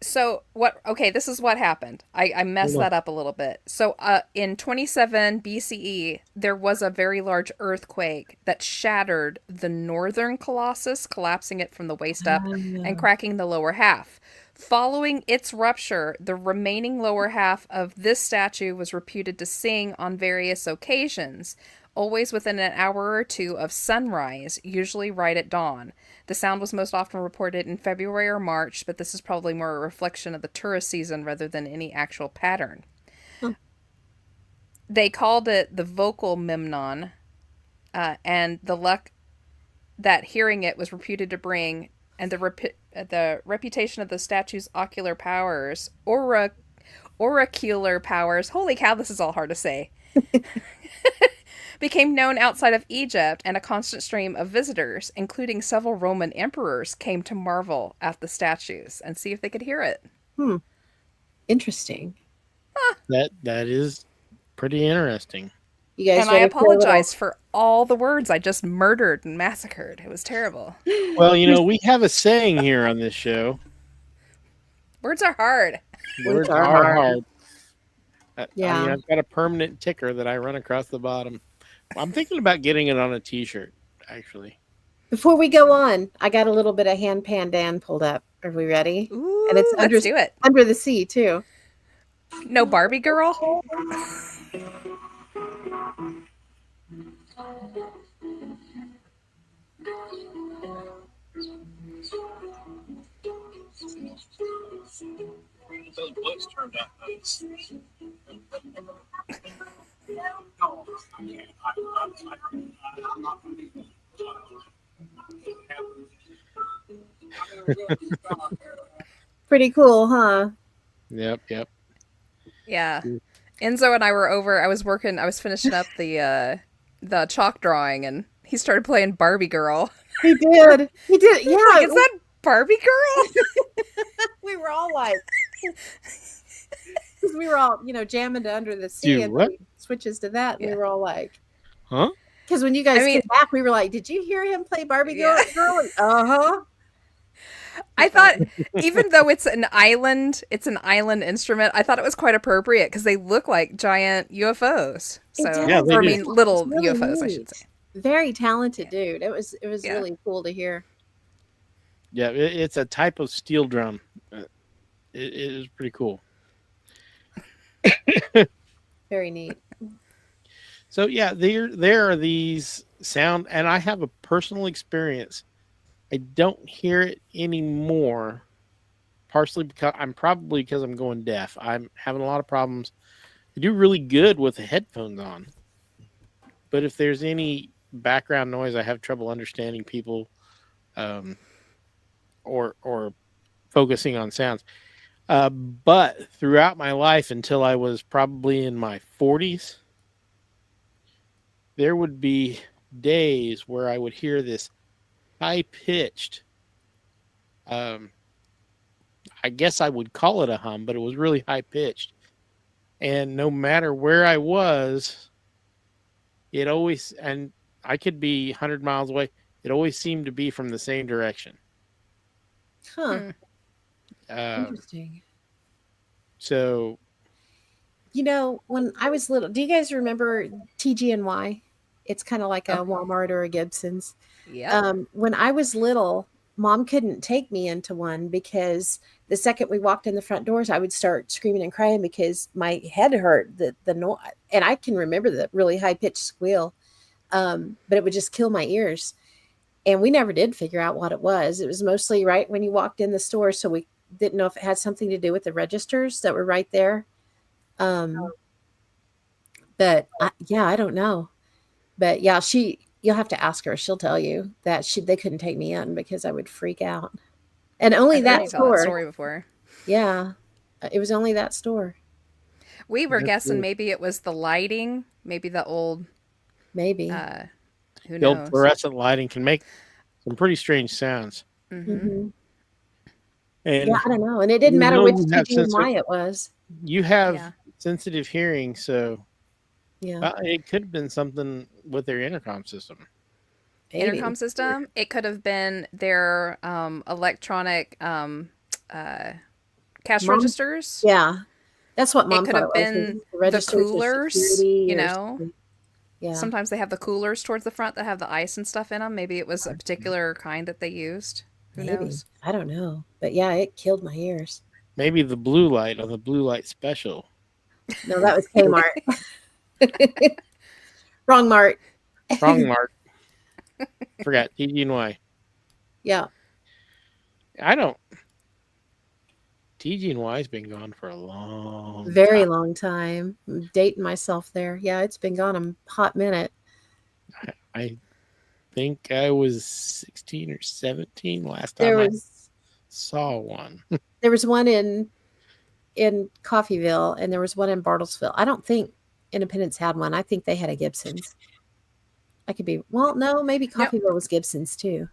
so what? Okay, this is what happened. I messed Hold on. that up a little bit. So, in 27 BCE, there was a very large earthquake that shattered the northern Colossus, collapsing it from the waist up and cracking the lower half. Following its rupture, the remaining lower half of this statue was reputed to sing on various occasions, always within an hour or two of sunrise, usually right at dawn. The sound was most often reported in February or March, but this is probably more a reflection of the tourist season rather than any actual pattern. They called it the vocal memnon, and the luck that hearing it was reputed to bring, and the reputation of the statue's ocular powers, oracular powers, holy cow, this is all hard to say, became known outside of Egypt, and a constant stream of visitors, including several Roman emperors, came to marvel at the statues and see if they could hear it. Interesting. That is pretty interesting. You guys And I ready for a little- apologize for all the words I just murdered and massacred. It was terrible. Well, we have a saying here on this show. Words are hard. Words are are hard. hard. Yeah. I've got a permanent ticker that I run across the bottom. I'm thinking about getting it on a T-shirt, actually. Before we go on, I got a little bit of hand pandan pulled up. Are we ready? Ooh, And it's let's do it. under the sea too. No Barbie girl? Those books turned out nice. I'm not going to be. Pretty cool, huh? Yep. Yeah. Enzo and I were over. I was finishing up the chalk drawing, and he started playing Barbie girl. He did. He did. Yeah. Like, is that Barbie girl? We were all like, because we were all, jamming to Under the Sea, Dude, and what? he switches to that, and Yeah. we were all like, Huh? because when you guys I mean- came back, we were like, did you hear him play Barbie Yeah. girl? Uh-huh. I thought, even though it's an island instrument, I thought it was quite appropriate because they look like giant UFOs. It So, does. Yeah, they or I do. mean, little It's really UFOs, I neat. should say. Very talented dude. It was Yeah. really cool to hear. Yeah, it's a type of steel drum. It is pretty cool. Very neat. So yeah, there are these sound, and I have a personal experience. I don't hear it anymore, partially because I'm going deaf. I'm having a lot of problems. I do really good with the headphones on, but if there's any background noise, I have trouble understanding people, or focusing on sounds. But throughout my life, until I was probably in my 40s, there would be days where I would hear this high-pitched, I guess I would call it a hum, but it was really high-pitched. And no matter where I was, and I could be 100 miles away, it always seemed to be from the same direction. Huh. Hmm. Interesting. So You know, when I was little, do you guys remember TG&Y? It's kind of like a Walmart or a Gibson's. Yeah. When I was little, mom couldn't take me into one because the second we walked in the front doors, I would start screaming and crying because my head hurt. The noise, and I can remember the really high pitched squeal, but it would just kill my ears. And we never did figure out what it was. It was mostly right when you walked in the store, so we didn't know if it had something to do with the registers that were right there. Um, but yeah, I don't know. But yeah, you'll have to ask her. She'll tell you that they couldn't take me in because I would freak out. And only I've heard that you tell that store. story before. Yeah. It was only that store. We were That's guessing weird. maybe it was the lighting, maybe the old, Maybe. who the old knows? fluorescent lighting can make some pretty strange sounds. Mhm. And Yeah, I don't know. And it didn't you matter know which you have TG&Y it was. you have Yeah. sensitive hearing, so Yeah. it could have been something with their intercom system. Maybe. Intercom system. It could have been their electronic cash Mom- registers. Yeah. That's what mom It could thought have it was. been The the registers or coolers, security you or know. something. Yeah. Sometimes they have the coolers towards the front that have the ice and stuff in them. Maybe it was a particular kind that they used. Who Maybe. knows? I don't know. But yeah, it killed my ears. Maybe the blue light on the blue light special. No, that was Kmart. Wrong Mart. Wrong mark. Forgot TG&Y. Yeah. I don't. TG&Y's been gone for a long Very time. long time. I'm dating myself there. Yeah, it's been gone a hot minute. I think I was 16 or 17 last There time was I saw one. there was one in Coffeyville and there was one in Bartlesville. I don't think Independence had one. I think they had a Gibson's. I could be no, maybe Nope. Coffeyville was Gibson's too.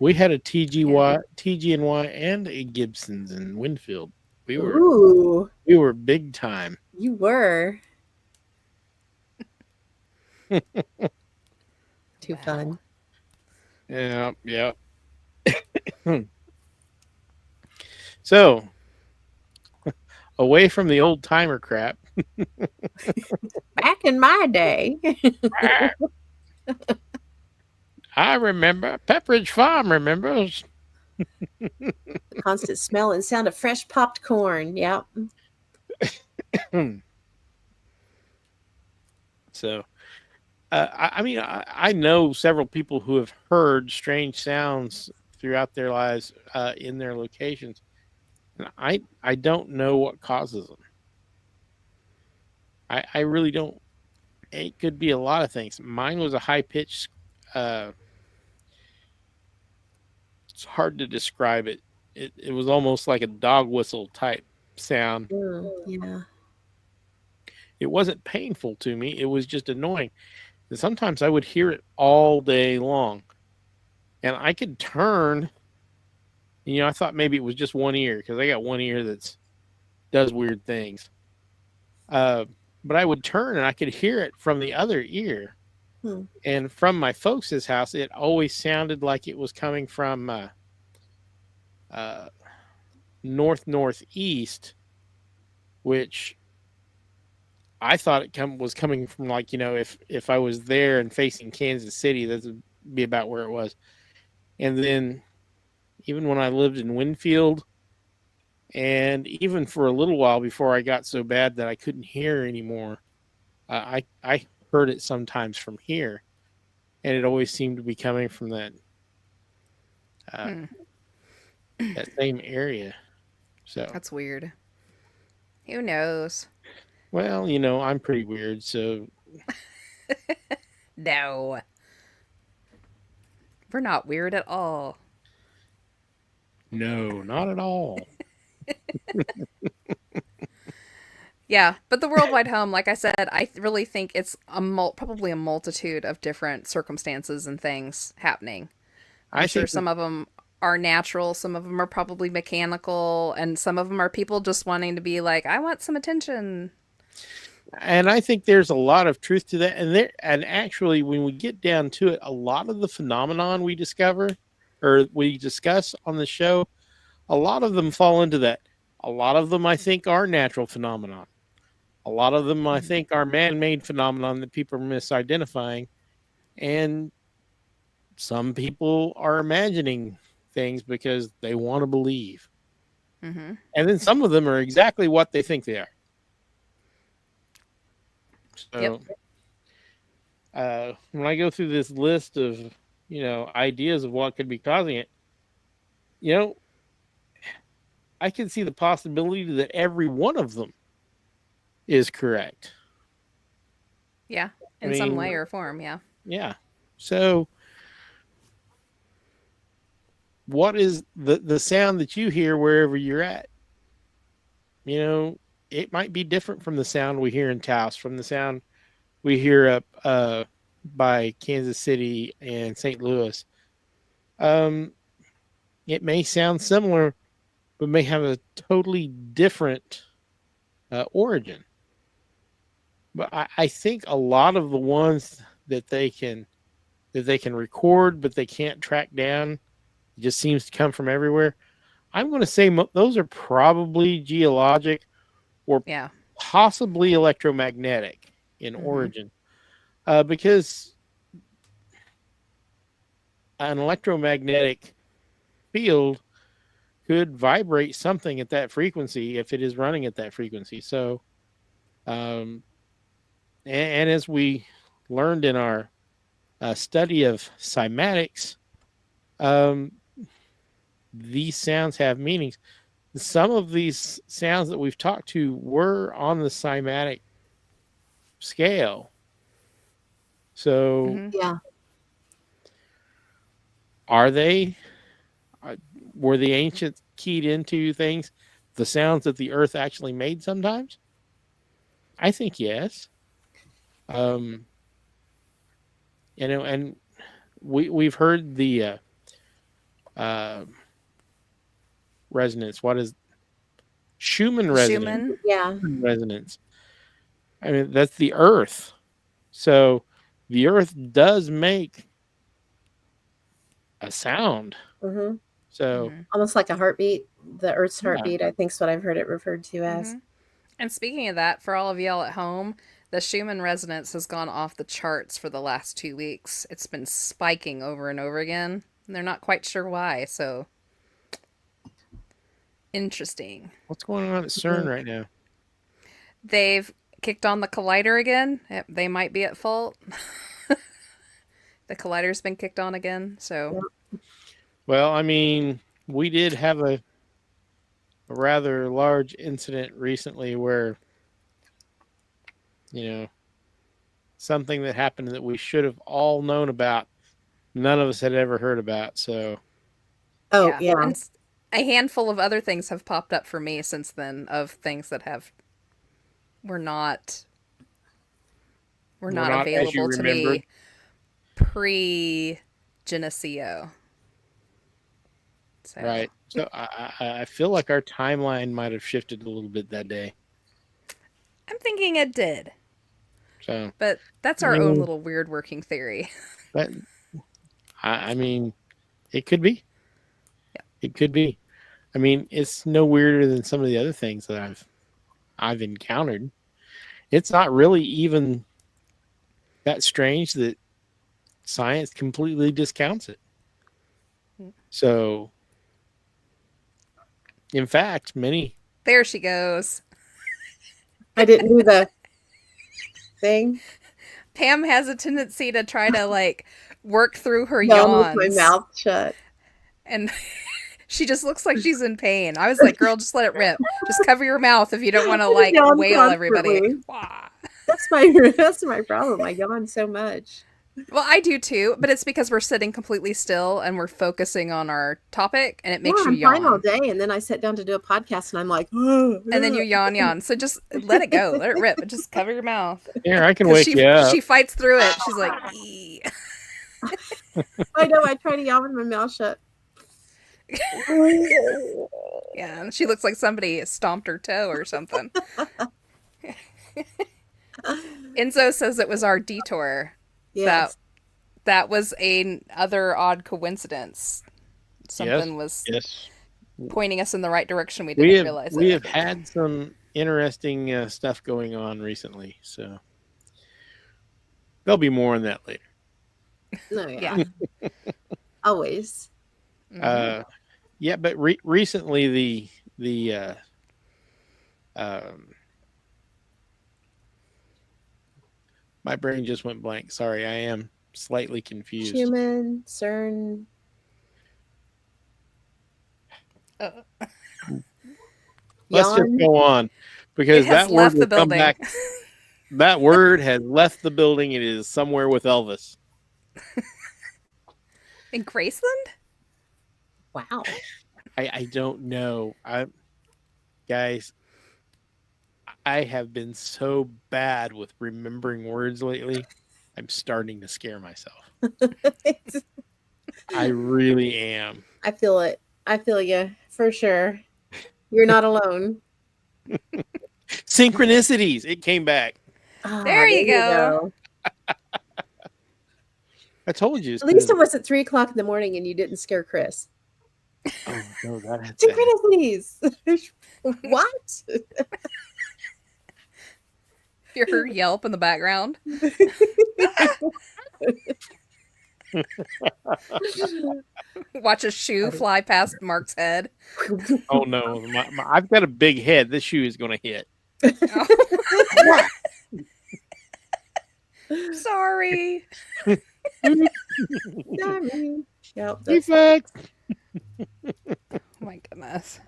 We had a TG&Y and a Gibson's in Winfield. We Ooh, were big time. you were. Too fun. Yeah. So, away from the old timer crap. Back in my day. I remember Pepperidge Farm remembers. The constant smell and sound of fresh popped corn. Yeah. So, I know several people who have heard strange sounds throughout their lives in their locations. And I don't know what causes them. I really don't. It could be a lot of things. Mine was a high pitched. It's hard to describe it. It was almost like a dog whistle type sound. Yeah. It wasn't painful to me. It was just annoying. And sometimes I would hear it all day long. And I could turn. I thought maybe it was just one ear because I got one ear that does weird things. But I would turn and I could hear it from the other ear. And from my folks' house, it always sounded like it was coming from northeast, which I thought it was coming from if I was there and facing Kansas City, that would be about where it was. And then even when I lived in Winfield, and even for a little while before I got so bad that I couldn't hear anymore, I heard it sometimes from here, and it always seemed to be coming from that that same area. So That's weird. Who knows? well, I'm pretty weird, so No. We're not weird at all. no, not at all. Yeah, but the worldwide home, like I said, I really think it's probably a multitude of different circumstances and things happening. I'm sure some of them are natural, some of them are probably mechanical, and some of them are people just wanting to be like, I want some attention. And I think there's a lot of truth to that. And actually, when we get down to it, a lot of the phenomenon we discover or we discuss on the show, a lot of them fall into that. A lot of them, I think, are natural phenomenon. A lot of them, I think, are man-made phenomenon that people are misidentifying, and some people are imagining things because they want to believe. Mm-hmm. And then some of them are exactly what they think they are. So, when I go through this list of, ideas of what could be causing it, I can see the possibility that every one of them is correct. Yeah, I in some mean, way or form, yeah. Yeah. So, what is the sound that you hear wherever you're at? It might be different from the sound we hear in Taos, from the sound we hear up by Kansas City and St. Louis. It may sound similar, but may have a totally different origin. But I think a lot of the ones that they can record, but they can't track down, it just seems to come from everywhere. I'm going to say those are probably geologic or Yeah. possibly electromagnetic in origin, because an electromagnetic field could vibrate something at that frequency if it is running at that frequency. So, and as we learned in our study of cymatics, these sounds have meanings. Some of these sounds that we've talked to were on the cymatic scale. So, Yeah. are they? Were the ancients keyed into things, the sounds that the earth actually made sometimes? I think yes. And we've heard the resonance. What is Schumann resonance? Schumann. Yeah. Resonance. I mean, that's the earth. So the earth does make a sound. Mm-hmm. So Almost like a heartbeat. The Earth's heartbeat, I think, is what I've heard it referred to as. And speaking of that, for all of y'all at home, the Schumann resonance has gone off the charts for the last 2 weeks. It's been spiking over and over again. And they're not quite sure why, so interesting. what's going on at CERN right now? They've kicked on the collider again. They might be at fault. The collider's been kicked on again, so... Well, I mean, we did have a rather large incident recently where, something that happened that we should have all known about, none of us had ever heard about. So, yeah. And a handful of other things have popped up for me since then, of things that were not available to me pre-Geneseo. So. Right. So I feel like our timeline might have shifted a little bit that day. I'm thinking it did. So, but that's our own little weird working theory. But I mean, it could be. Yeah. It could be. I mean, it's no weirder than some of the other things that I've encountered. It's not really even that strange that science completely discounts it. So, in fact, There she goes. I didn't do the thing. Pam has a tendency to try to work through her yawns yawns. with my mouth shut. And she just looks like she's in pain. I was like, girl, just let it rip. Just cover your mouth if you don't want to wail everybody. That's my problem. I yawn so much. Well, I do too, but it's because we're sitting completely still and we're focusing on our topic, and it makes you yawn. I'm fine all day, and then I sit down to do a podcast, and I'm like, oh, and then you yawn. So just let it go, let it rip, but just cover your mouth. Here, I can wake you up. She fights through it. She's like, ee. I know. I try to yawn with my mouth shut. Yeah, she looks like somebody stomped her toe or something. Enzo says it was our detour. Yes. That was another odd coincidence. Something was... Yes. pointing us in the right direction. We we didn't have realize we it. have had some interesting stuff going on recently, so there'll be more on that later. No, Yeah. Always. Mhm. Yeah, but recently the my brain just went blank. Sorry, I am slightly confused. Schumann, CERN. Let's just Yawn. go on It because has that word left will the come building. back. That word has left the building. It is somewhere with Elvis. In Graceland? Wow. I don't know. Guys, I have been so bad with remembering words lately. I'm starting to scare myself. I really am. I feel it. I feel you for sure. You're not alone. Synchronicities. It came back. There you go. I told you. At least it wasn't 3 o'clock in the morning and you didn't scare Chris. Oh no, that Synchronicities. What? Your Yelp in the background. Watch a shoe fly past Mark's head. Oh no, I've got a big head. This shoe is going to hit. Oh. Sorry. Sorry. Yep, that's Defect. Oh my goodness.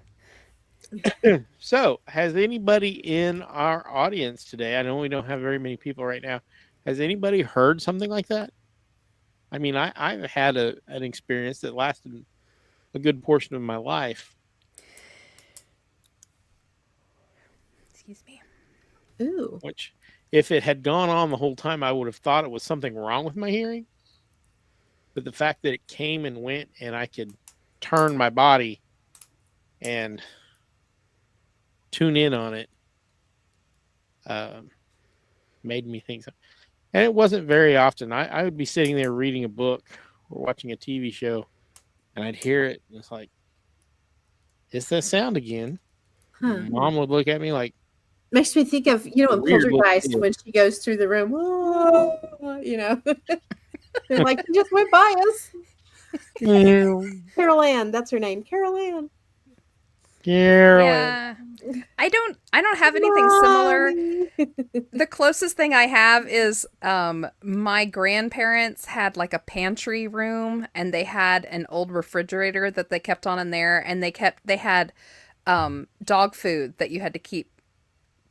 So, has anybody in our audience today? I know we don't have very many people right now. Has anybody heard something like that? I mean, I've had an experience that lasted a good portion of my life. Excuse me. Ooh. Which, if it had gone on the whole time, I would have thought it was something wrong with my hearing. But the fact that it came and went, and I could turn my body and tune in on it, made me think so. And it wasn't very often. I would be sitting there reading a book or watching a TV show, and I'd hear it, and it's like, it's that sound again. Huh. Mom would look at me like, Makes me think of, in Weird little Poltergeist kid. when she goes through the room. "Oh," They're like, "You just went by us." Carol Ann, that's her name. Carol Ann. Carol. Yeah. I don't have anything similar. The closest thing I have is my grandparents had like a pantry room, and they had an old refrigerator that they kept on in there, and they had dog food that you had to keep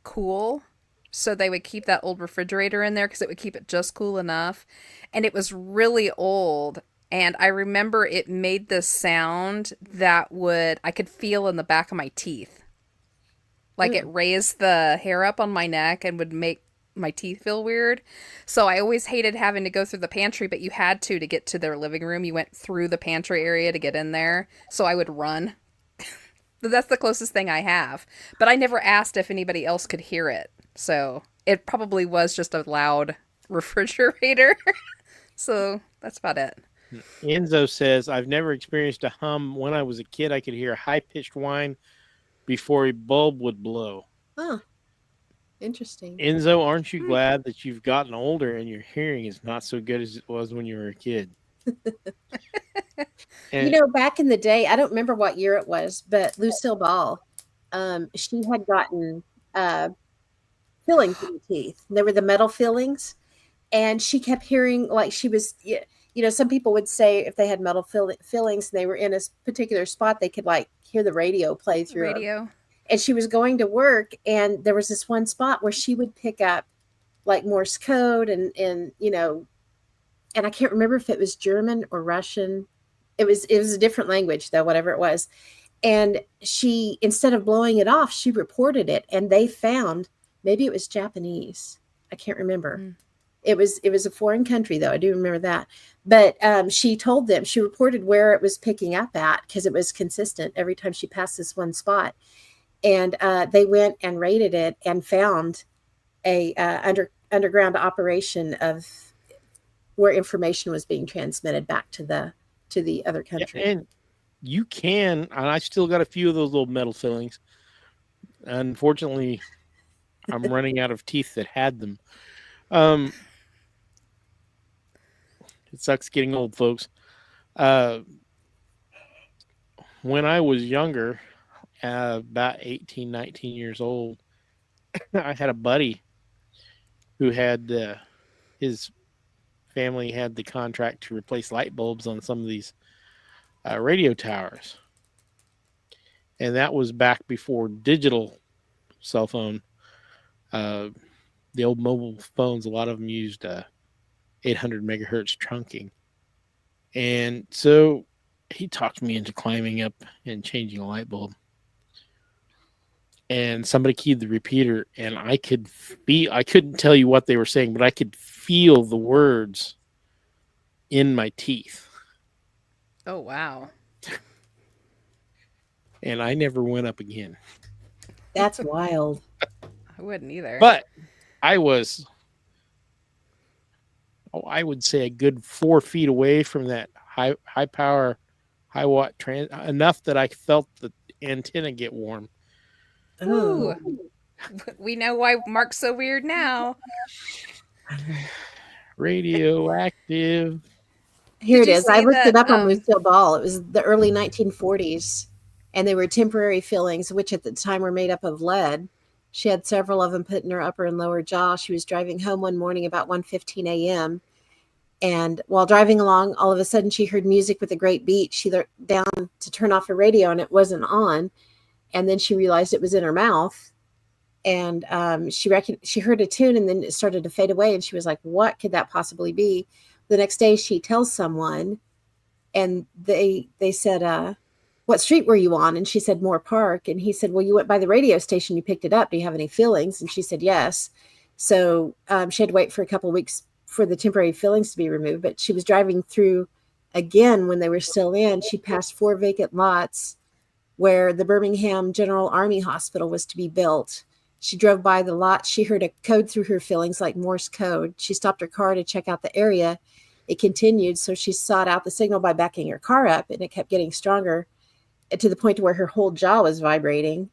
cool. So they would keep that old refrigerator in there because it would keep it just cool enough. And it was really old. And I remember it made this sound that I could feel in the back of my teeth. Like it raised the hair up on my neck and would make my teeth feel weird. So I always hated having to go through the pantry, but you had to get to their living room. You went through the pantry area to get in there. So I would run. But that's the closest thing I have. But I never asked if anybody else could hear it. So it probably was just a loud refrigerator. So that's about it. Enzo says, I've never experienced a hum. When I was a kid, I could hear a high-pitched whine before a bulb would blow. Huh. Interesting. Enzo, aren't you glad that you've gotten older and your hearing is not so good as it was when you were a kid? And Back in the day, I don't remember what year it was, but Lucille Ball, she had gotten fillings in the teeth. They were the metal fillings, and she kept hearing like she was. Some people would say if they had metal fillings and they were in a particular spot, they could like hear the radio play through them. Radio. And she was going to work, and there was this one spot where she would pick up like Morse code and I can't remember if it was German or Russian. It was a different language though, whatever it was. And she, instead of blowing it off, she reported it, and they found, maybe it was Japanese. I can't remember. Mm. It was a foreign country though. I do remember that. But she told them, she reported where it was picking up at because it was consistent every time she passed this one spot. And they went and raided it and found a underground operation of where information was being transmitted back to the other country. and you can, and I still got a few of those little metal fillings. Unfortunately, I'm running out of teeth that had them. Um, it sucks getting old, folks. Uh, when I was younger, about 18, 19 years old, I had a buddy who had his family had the contract to replace light bulbs on some of these radio towers. And that was back before digital cell phone. The old mobile phones, a lot of them used 800 megahertz trunking. And so he talked me into climbing up and changing a light bulb. And somebody keyed the repeater, and I couldn't tell you what they were saying, but I could feel the words in my teeth. Oh, wow. And I never went up again. That's wild. I wouldn't either. But I was, I would say a good 4 feet away from that high power, high watt enough that I felt the antenna get warm. Ooh. We know why Mark's so weird now. Radioactive. Here Did it you is. I see looked it that, up on Lucille Ball. It was the early 1940s, and they were temporary fillings, which at the time were made up of lead. She had several of them put in her upper and lower jaw. She was driving home one morning about 1:15 a.m. And while driving along, all of a sudden she heard music with a great beat. She looked down to turn off her radio, and it wasn't on. And then she realized it was in her mouth. And she heard a tune, and then it started to fade away. And she was like, what could that possibly be? The next day she tells someone, and they said, what street were you on? And she said, Moore Park. And he said, well, you went by the radio station, you picked it up. Do you have any feelings? And she said, yes. So she had to wait for a couple of weeks for the temporary fillings to be removed. But she was driving through again when they were still in. She passed 4 vacant lots where the Birmingham General Army Hospital was to be built. She drove by the lot. She heard a code through her fillings like Morse code. She stopped her car to check out the area. It continued, so she sought out the signal by backing her car up, and it kept getting stronger to the point where her whole jaw was vibrating.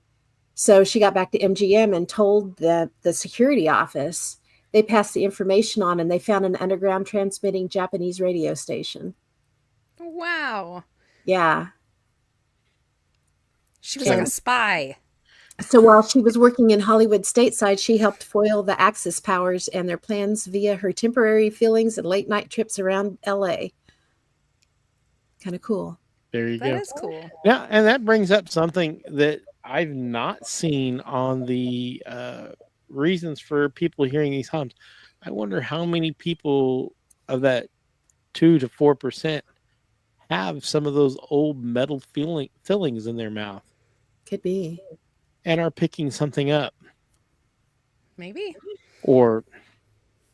So she got back to MGM and told the security office. They passed the information on, and they found an underground transmitting Japanese radio station. Wow. Yeah. She was like a spy. So while she was working in Hollywood stateside, she helped foil the Axis powers and their plans via her temporary fillings and late night trips around LA. Kind of cool. There you go. That is cool. Yeah, and that brings up something that I've not seen on the reasons for people hearing these hums. I wonder how many people of that 2 to 4% have some of those old metal fillings in their mouth. Could be. And are picking something up. Maybe. Or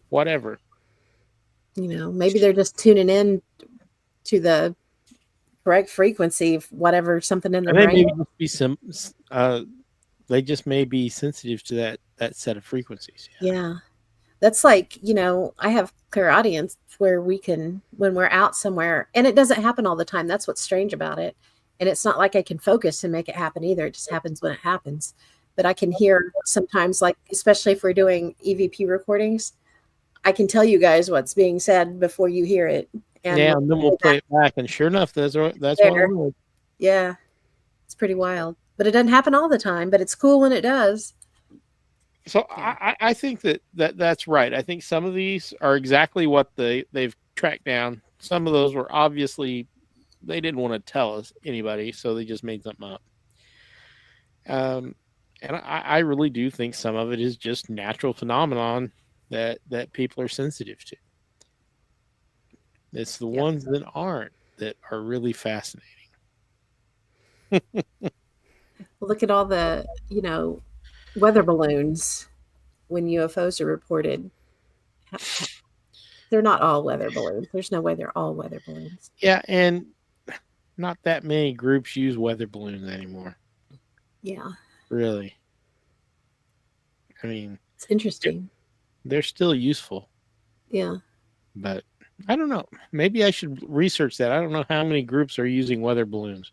whatever. You know, maybe they're just tuning in to the correct frequency of whatever, something in their brain. They just may be sensitive to that set of frequencies. Yeah. That's like, you know, I have clairaudience where we can, when we're out somewhere, and it doesn't happen all the time. That's what's strange about it. And it's not like I can focus and make it happen either. It just happens when it happens. But I can hear sometimes, like, especially if we're doing EVP recordings, I can tell you guys what's being said before you hear it. And yeah, and then we'll play it back. And sure enough, that's what it was. Yeah. It's pretty wild. But it doesn't happen all the time, but it's cool when it does. So I think that's right. I think some of these are exactly what they've tracked down. Some of those were obviously, they didn't want to tell anybody, so they just made something up. And I really do think some of it is just natural phenomenon that people are sensitive to. It's the ones that aren't that are really fascinating. Look at all the, you know, weather balloons when UFOs are reported. They're not all weather balloons. There's no way they're all weather balloons. Yeah, and not that many groups use weather balloons anymore. Yeah. Really. I mean, it's interesting. They're still useful. Yeah. But I don't know. Maybe I should research that. I don't know how many groups are using weather balloons.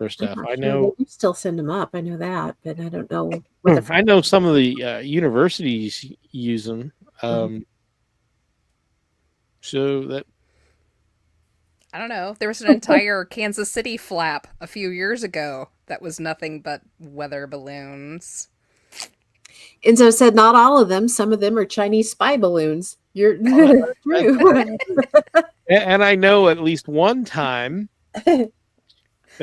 for stuff. I'm not I sure. know. They do still send them up. I know that, but I don't know what the I know some of the universities use them. So that I don't know. There was an entire Kansas City flap a few years ago that was nothing but weather balloons. Enzo said not all of them. Some of them are Chinese spy balloons. You're true. and I know at least one time that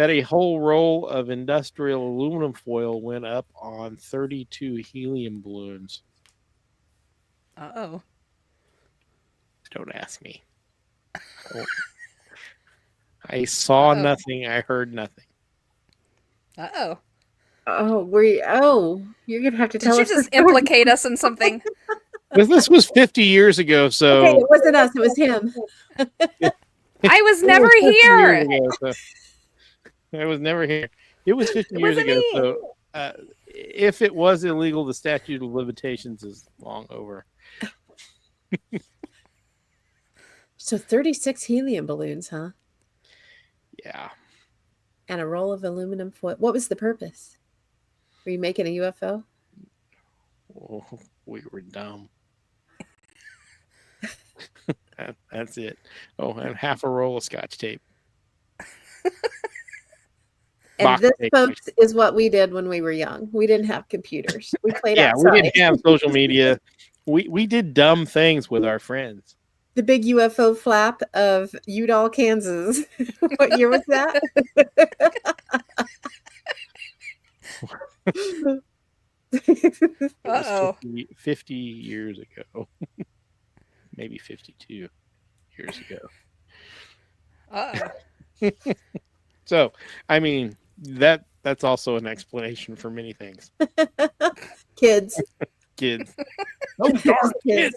a whole roll of industrial aluminum foil went up on 32 helium balloons. Uh-oh. Don't ask me. I saw nothing. I heard nothing. Uh-oh. You're gonna have to Did tell you us. just implicate us in something? This was 50 years ago, so Okay, it wasn't us. It was him. I was it never was 50 here. years ago, so- I was never here. It was 50 It years wasn't ago, me. so if it was illegal, the statute of limitations is long over. So 36 helium balloons, huh? Yeah. And a roll of aluminum foil. What was the purpose? Were you making a UFO? Oh, we were dumb. That's it. Oh, and half a roll of Scotch tape. And Box this, tape. folks, is what we did when we were young. We didn't have computers. We played Yeah, outside. we didn't have social media. We did dumb things with our friends. The big UFO flap of Udall, Kansas. What year was that? It was Uh-oh. 50 years ago. Maybe 52 years ago. Uh-oh. So, I mean, that's also an explanation for many things. Kids. Kids. Oh, darn kids.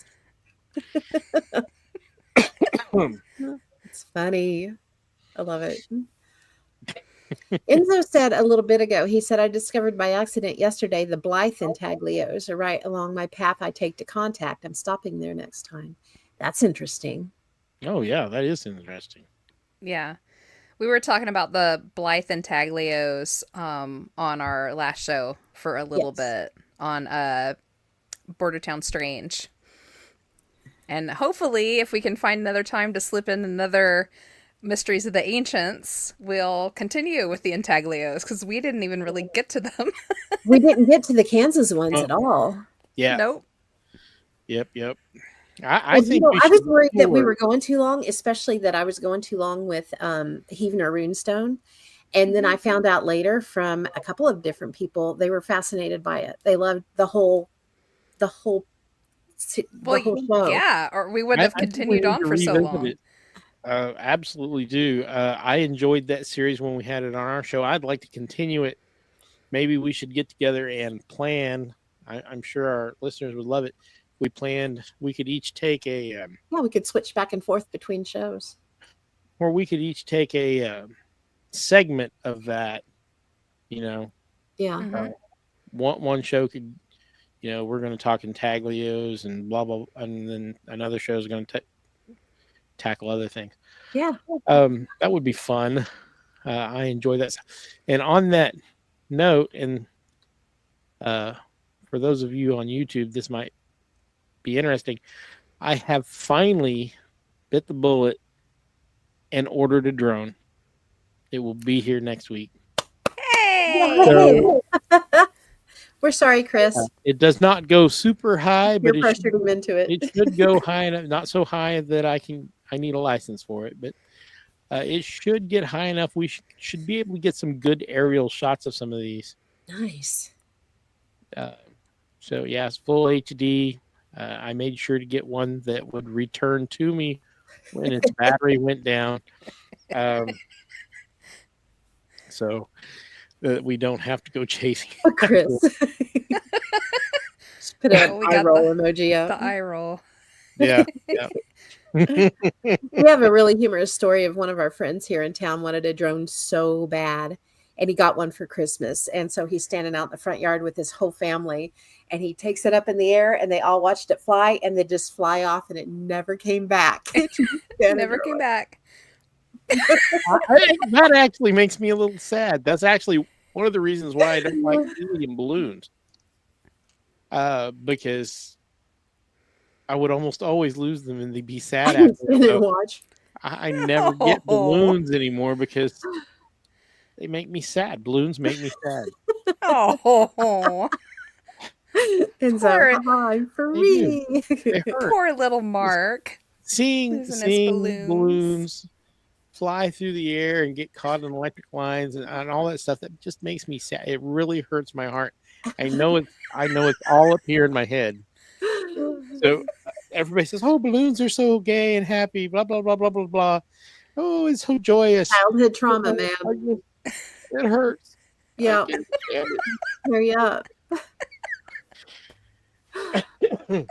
It's funny. I love it. Enzo said a little bit ago, he said, I discovered by accident yesterday the Blythe intaglios are right along my path I take to contact. I'm stopping there next time. That's interesting. Oh, yeah, that is interesting. Yeah. We were talking about the Blythe intaglios on our last show for a little bit on Bordertown Strange. And hopefully, if we can find another time to slip in another Mysteries of the Ancients, we'll continue with the intaglios because we didn't even really get to them. We didn't get to the Kansas ones at all. Yeah. Nope. Yep. I think I was worried that we more. were going too long, especially that I was going too long with Heavener Runestone. And then I found out later from a couple of different people, they were fascinated by it. They loved the whole show. Yeah, or we would have I think we continued need on to for so revisit long. it. Absolutely do. I enjoyed that series when we had it on our show. I'd like to continue it. Maybe we should get together and plan. I'm sure our listeners would love it. We planned we could each take a Yeah, we could switch back and forth between shows. or we could each take a segment of that. You know, Yeah. Mhm. one show could, we're going to talk intaglios and blah blah, and then another show is going to tackle other things. Yeah. That would be fun. I enjoy that. And on that note, and for those of you on YouTube, this might be interesting. I have finally bit the bullet and ordered a drone. It will be here next week. Hey! So- We're sorry, Chris. It does not go super high, but You're pressured him into it. it should go high enough, not so high that I need a license for it, but it should get high enough. We should be able to get some good aerial shots of some of these. Nice. So yeah, it's full HD. I made sure to get one that would return to me when its battery went down, so that we don't have to go chasing. Oh, Chris. Just put an We eye got roll emoji up. The eye roll. Yeah. We have a really humorous story of one of our friends here in town wanted a drone so bad, and he got one for Christmas. And so he's standing out in the front yard with his whole family, and he takes it up in the air, and they all watched it fly, and they just fly off, and it never came back. It never came back. That actually makes me a little sad. That's actually one of the reasons why I don't like helium balloons. Because I would almost always lose them and they'd be sad after. And then So watch. I never get Oh. balloons anymore because they make me sad. Balloons make me sad. Oh, And so, Poor- hi for They me. They hurt. poor little Mark. Seeing Losing his balloons. balloons. Fly through the air and get caught in electric lines and all that stuff, that just makes me sad. It really hurts my heart. I know it's all up here in my head. So everybody says, "Oh, balloons are so gay and happy." Blah blah blah blah blah blah. Oh, it's so joyous. Childhood trauma, man. It hurts. Yeah, I can't stand hurry up. it.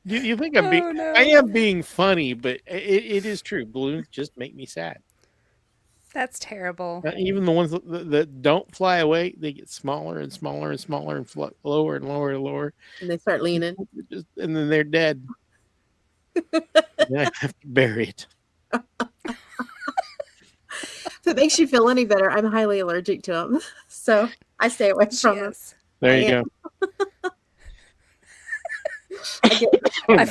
You think Oh, no. I am being funny, but it is true. Balloons just make me sad. That's terrible. Even the ones that don't fly away, they get smaller and smaller and smaller and lower and lower and lower. And they start leaning. And then they're dead. And I have to bury it. If it makes you feel any better, I'm highly allergic to them. So I stay away from them. Yes. There I you go.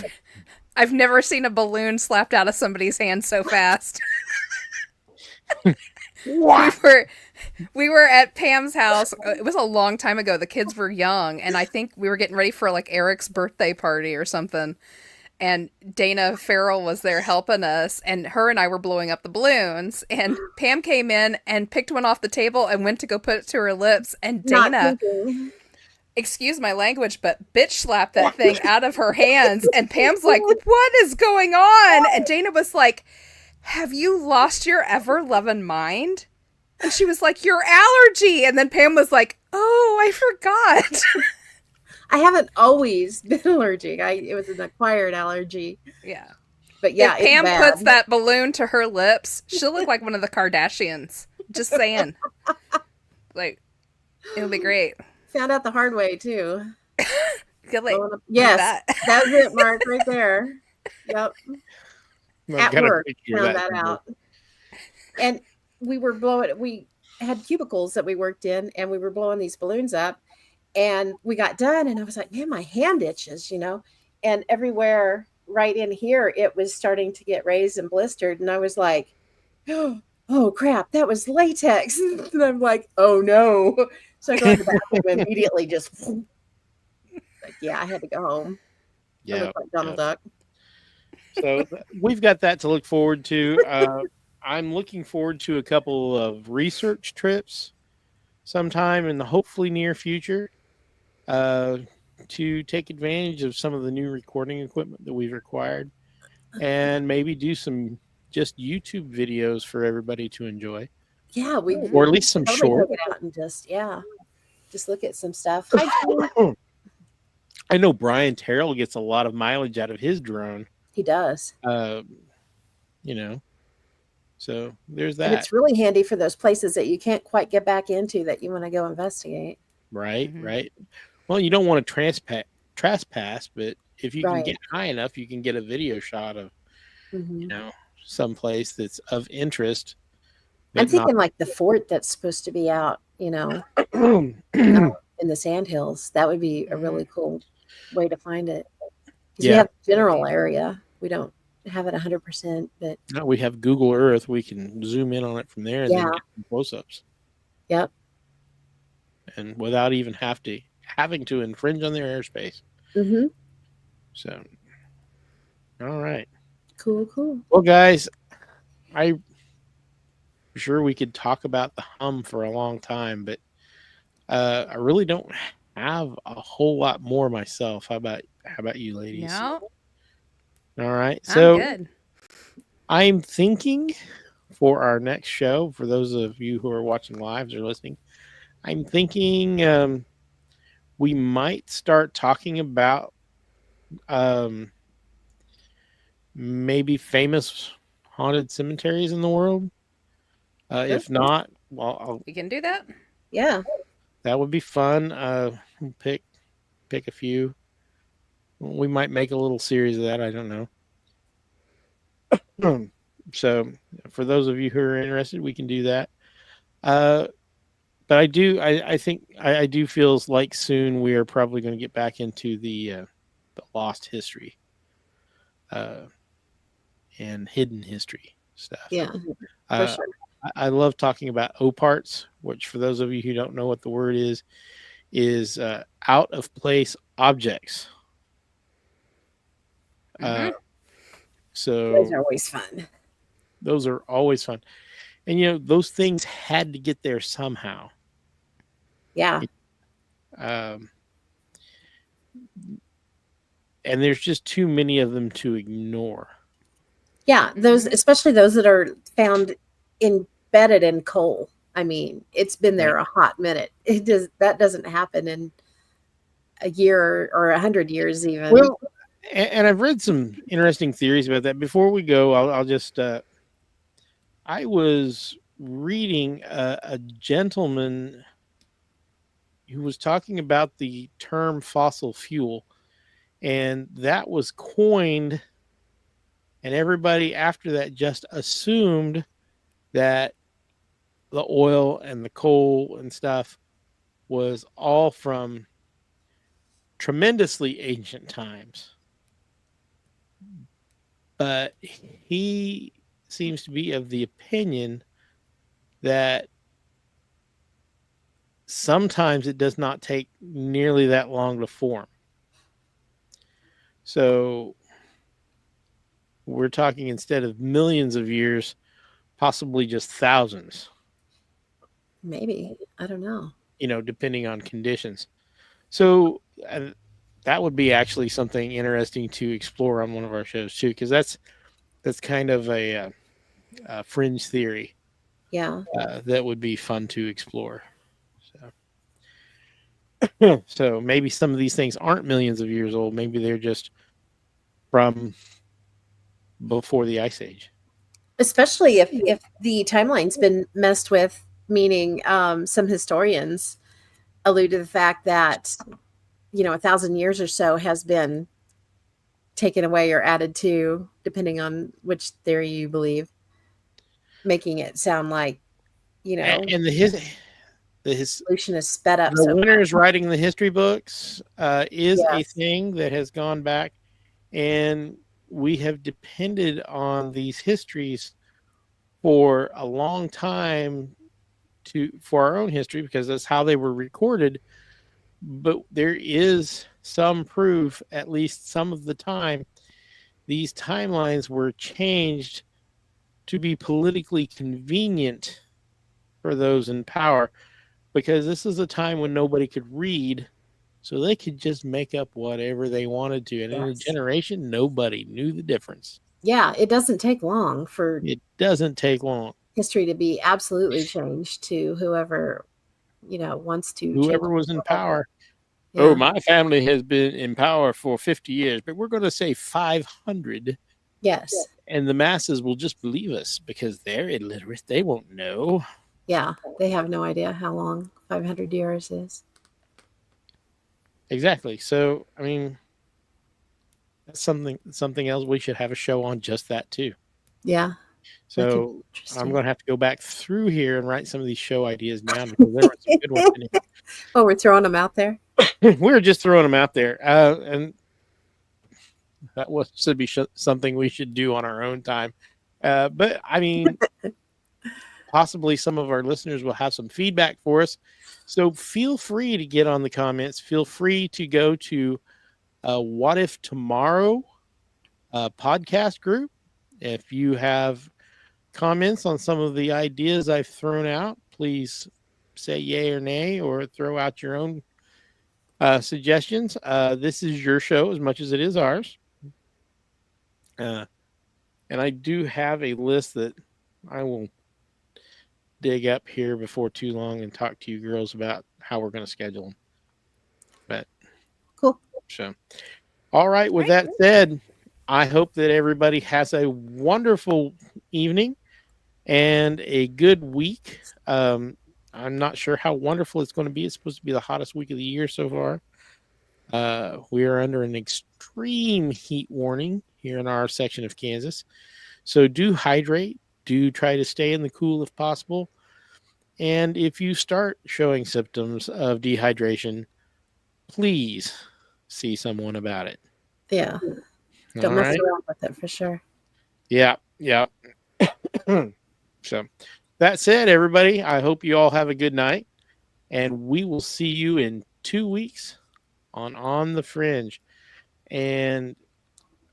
I've never seen a balloon slapped out of somebody's hand so fast. We were at Pam's house. It was a long time ago. The kids were young, and I think we were getting ready for like Eric's birthday party or something. And Dana Farrell was there helping us, and her and I were blowing up the balloons. And Pam came in and picked one off the table and went to go put it to her lips. And Not Dana, thinking. excuse my language, but bitch slapped that thing out of her hands. And Pam's like, "What is going on?" And Dana was like, "Have you lost your ever-loving mind?" And she was like, "Your allergy." And then Pam was like, "Oh, I forgot." I haven't always been allergic. It was an acquired allergy. Yeah. But yeah, if Pam it's bad. puts that balloon to her lips, she'll look like one of the Kardashians. Just saying. Like, it'll be great. Found out the hard way too. Good, like, Yes, that. that's it, Mark, right there. Yep. I've At got a work, picture of found that somewhere. out. And we had cubicles that we worked in, and we were blowing these balloons up, and we got done, and I was like, man, my hand itches, and everywhere right in here, it was starting to get raised and blistered, and I was like, oh crap, that was latex. And I'm like, oh no. So I go to the bathroom immediately, just like, yeah, I had to go home. I Yeah. look like Donald Duck. So we've got that to look forward to. I'm looking forward to a couple of research trips sometime in the hopefully near future to take advantage of some of the new recording equipment that we've acquired and maybe do some just YouTube videos for everybody to enjoy. Yeah, we Or at least some totally short. took it out and just look at some stuff. Hi, Jim. I know Brian Terrell gets a lot of mileage out of his drone. He does. So there's And that. it's really handy for those places that you can't quite get back into that you want to go investigate. Right, Mhm. right. Well, you don't want to trespass, but if you can Right. get high enough, you can get a video shot of, Mhm. some place that's of interest. I'm but not- thinking like the fort that's supposed to be out, in the sandhills. That would be a really cool way to find it. 'Cause we Yeah. have a general area. We don't have it 100%, but No, we have Google Earth. We can zoom in on it from there and then Yeah. get some close-ups. Yep. And without even having to infringe on their airspace. hmm So, all right. Cool. Well, guys, I'm sure we could talk about the hum for a long time, but I really don't have a whole lot more myself. How about you, ladies? No, All right. I'm So good. I'm thinking for our next show, for those of you who are watching live or listening, I'm thinking we might start talking about maybe famous haunted cemeteries in the world. If not, well, We can do that. Yeah. that would be fun. We'll pick a few. We might make a little series of that. I don't know. So for those of you who are interested, we can do that. But I think I do feels like soon we are probably going to get back into the lost history and hidden history stuff. Yeah, for Uh, sure. I love talking about oparts, which for those of you who don't know what the word is out of place objects. Mhm. So Those are always fun. those are always fun. And those things had to get there somehow. Yeah. Um, and there's just too many of them to ignore. Yeah, those, especially those that are found embedded in coal. I mean, it's been there a hot minute. That doesn't happen in a year or 100 years even. Well, and I've read some interesting theories about that. Before we go, I'll just I was reading a gentleman who was talking about the term fossil fuel, and that was coined, and everybody after that just assumed that the oil and the coal and stuff was all from tremendously ancient times. But he seems to be of the opinion that sometimes it does not take nearly that long to form. So we're talking, instead of millions of years, possibly just thousands, Maybe. I don't know. depending on conditions. So that would be actually something interesting to explore on one of our shows too, because that's kind of a fringe theory. Yeah. That would be fun to explore. So maybe some of these things aren't millions of years old. Maybe they're just from before the Ice Age. Especially if the timeline's been messed with, meaning some historians allude to the fact that 1,000 years or so has been taken away or added to, depending on which theory you believe, making it sound like And the evolution is sped up. the So winners writing the history books is a Yes. thing that has gone back, and we have depended on these histories for a long time for our own history, because that's how they were recorded. But there is some proof, at least some of the time, these timelines were changed to be politically convenient for those in power, because this is a time when nobody could read, so they could just make up whatever they wanted to. And in a Yes. generation, nobody knew the difference. Yeah, it doesn't take long for It doesn't take long. history to be absolutely changed to whoever wants to. Whoever change was in it. power. Yeah. Oh, my family has been in power for 50 years, but we're going to say 500. Yes. And the masses will just believe us because they're illiterate. They won't know. Yeah, they have no idea how long 500 years is. Exactly. So, I mean, that's something else we should have a show on, just that too. Yeah. So I'm going to have to go back through here and write some of these show ideas down, because there were some good ones in here. Oh, we're throwing them out there. We're just throwing them out there. And that should be something we should do on our own time. But I mean, possibly some of our listeners will have some feedback for us. So feel free to get on the comments. Feel free to go to What If Tomorrow podcast group. If you have comments on some of the ideas I've thrown out, please say yay or nay, or throw out your own suggestions. This is your show as much as it is ours. And I do have a list that I will dig up here before too long and talk to you girls about how we're going to schedule them. But cool. So, all right. With that said, I hope that everybody has a wonderful evening and a good week. I'm not sure how wonderful it's going to be. It's supposed to be the hottest week of the year so far. We are under an extreme heat warning here in our section of Kansas. So do hydrate. Do try to stay in the cool if possible. And if you start showing symptoms of dehydration, please see someone about it. Yeah. All Don't mess right. around with it for sure. Yeah. Yeah. So that's it, everybody. I hope you all have a good night. And we will see you in 2 weeks on the Fringe. And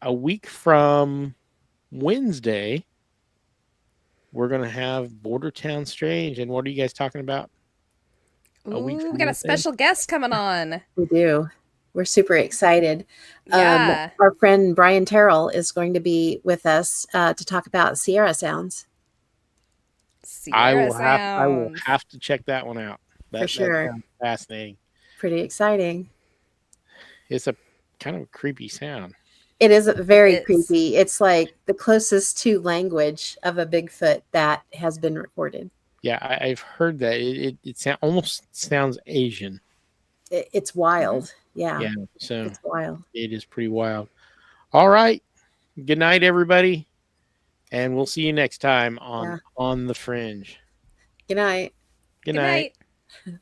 a week from Wednesday, we're going to have Border Town Strange. And what are you guys talking about? A week Ooh, from we got a Wednesday? special guest coming on. We do. We're super excited. Yeah. Our friend Brian Terrell is going to be with us to talk about Sierra sounds. I Sierra will sounds. have to check that one out. That sure. sounds fascinating. Pretty exciting. It's a kind of a creepy sound. It is very It's- creepy. It's like the closest to language of a Bigfoot that has been recorded. Yeah, I've heard that. It almost sounds Asian. It's wild. Yeah. Yeah, so It's wild. it is pretty wild. All right. Good night, everybody. And we'll see you next time on the Fringe. Good night. Good night. night.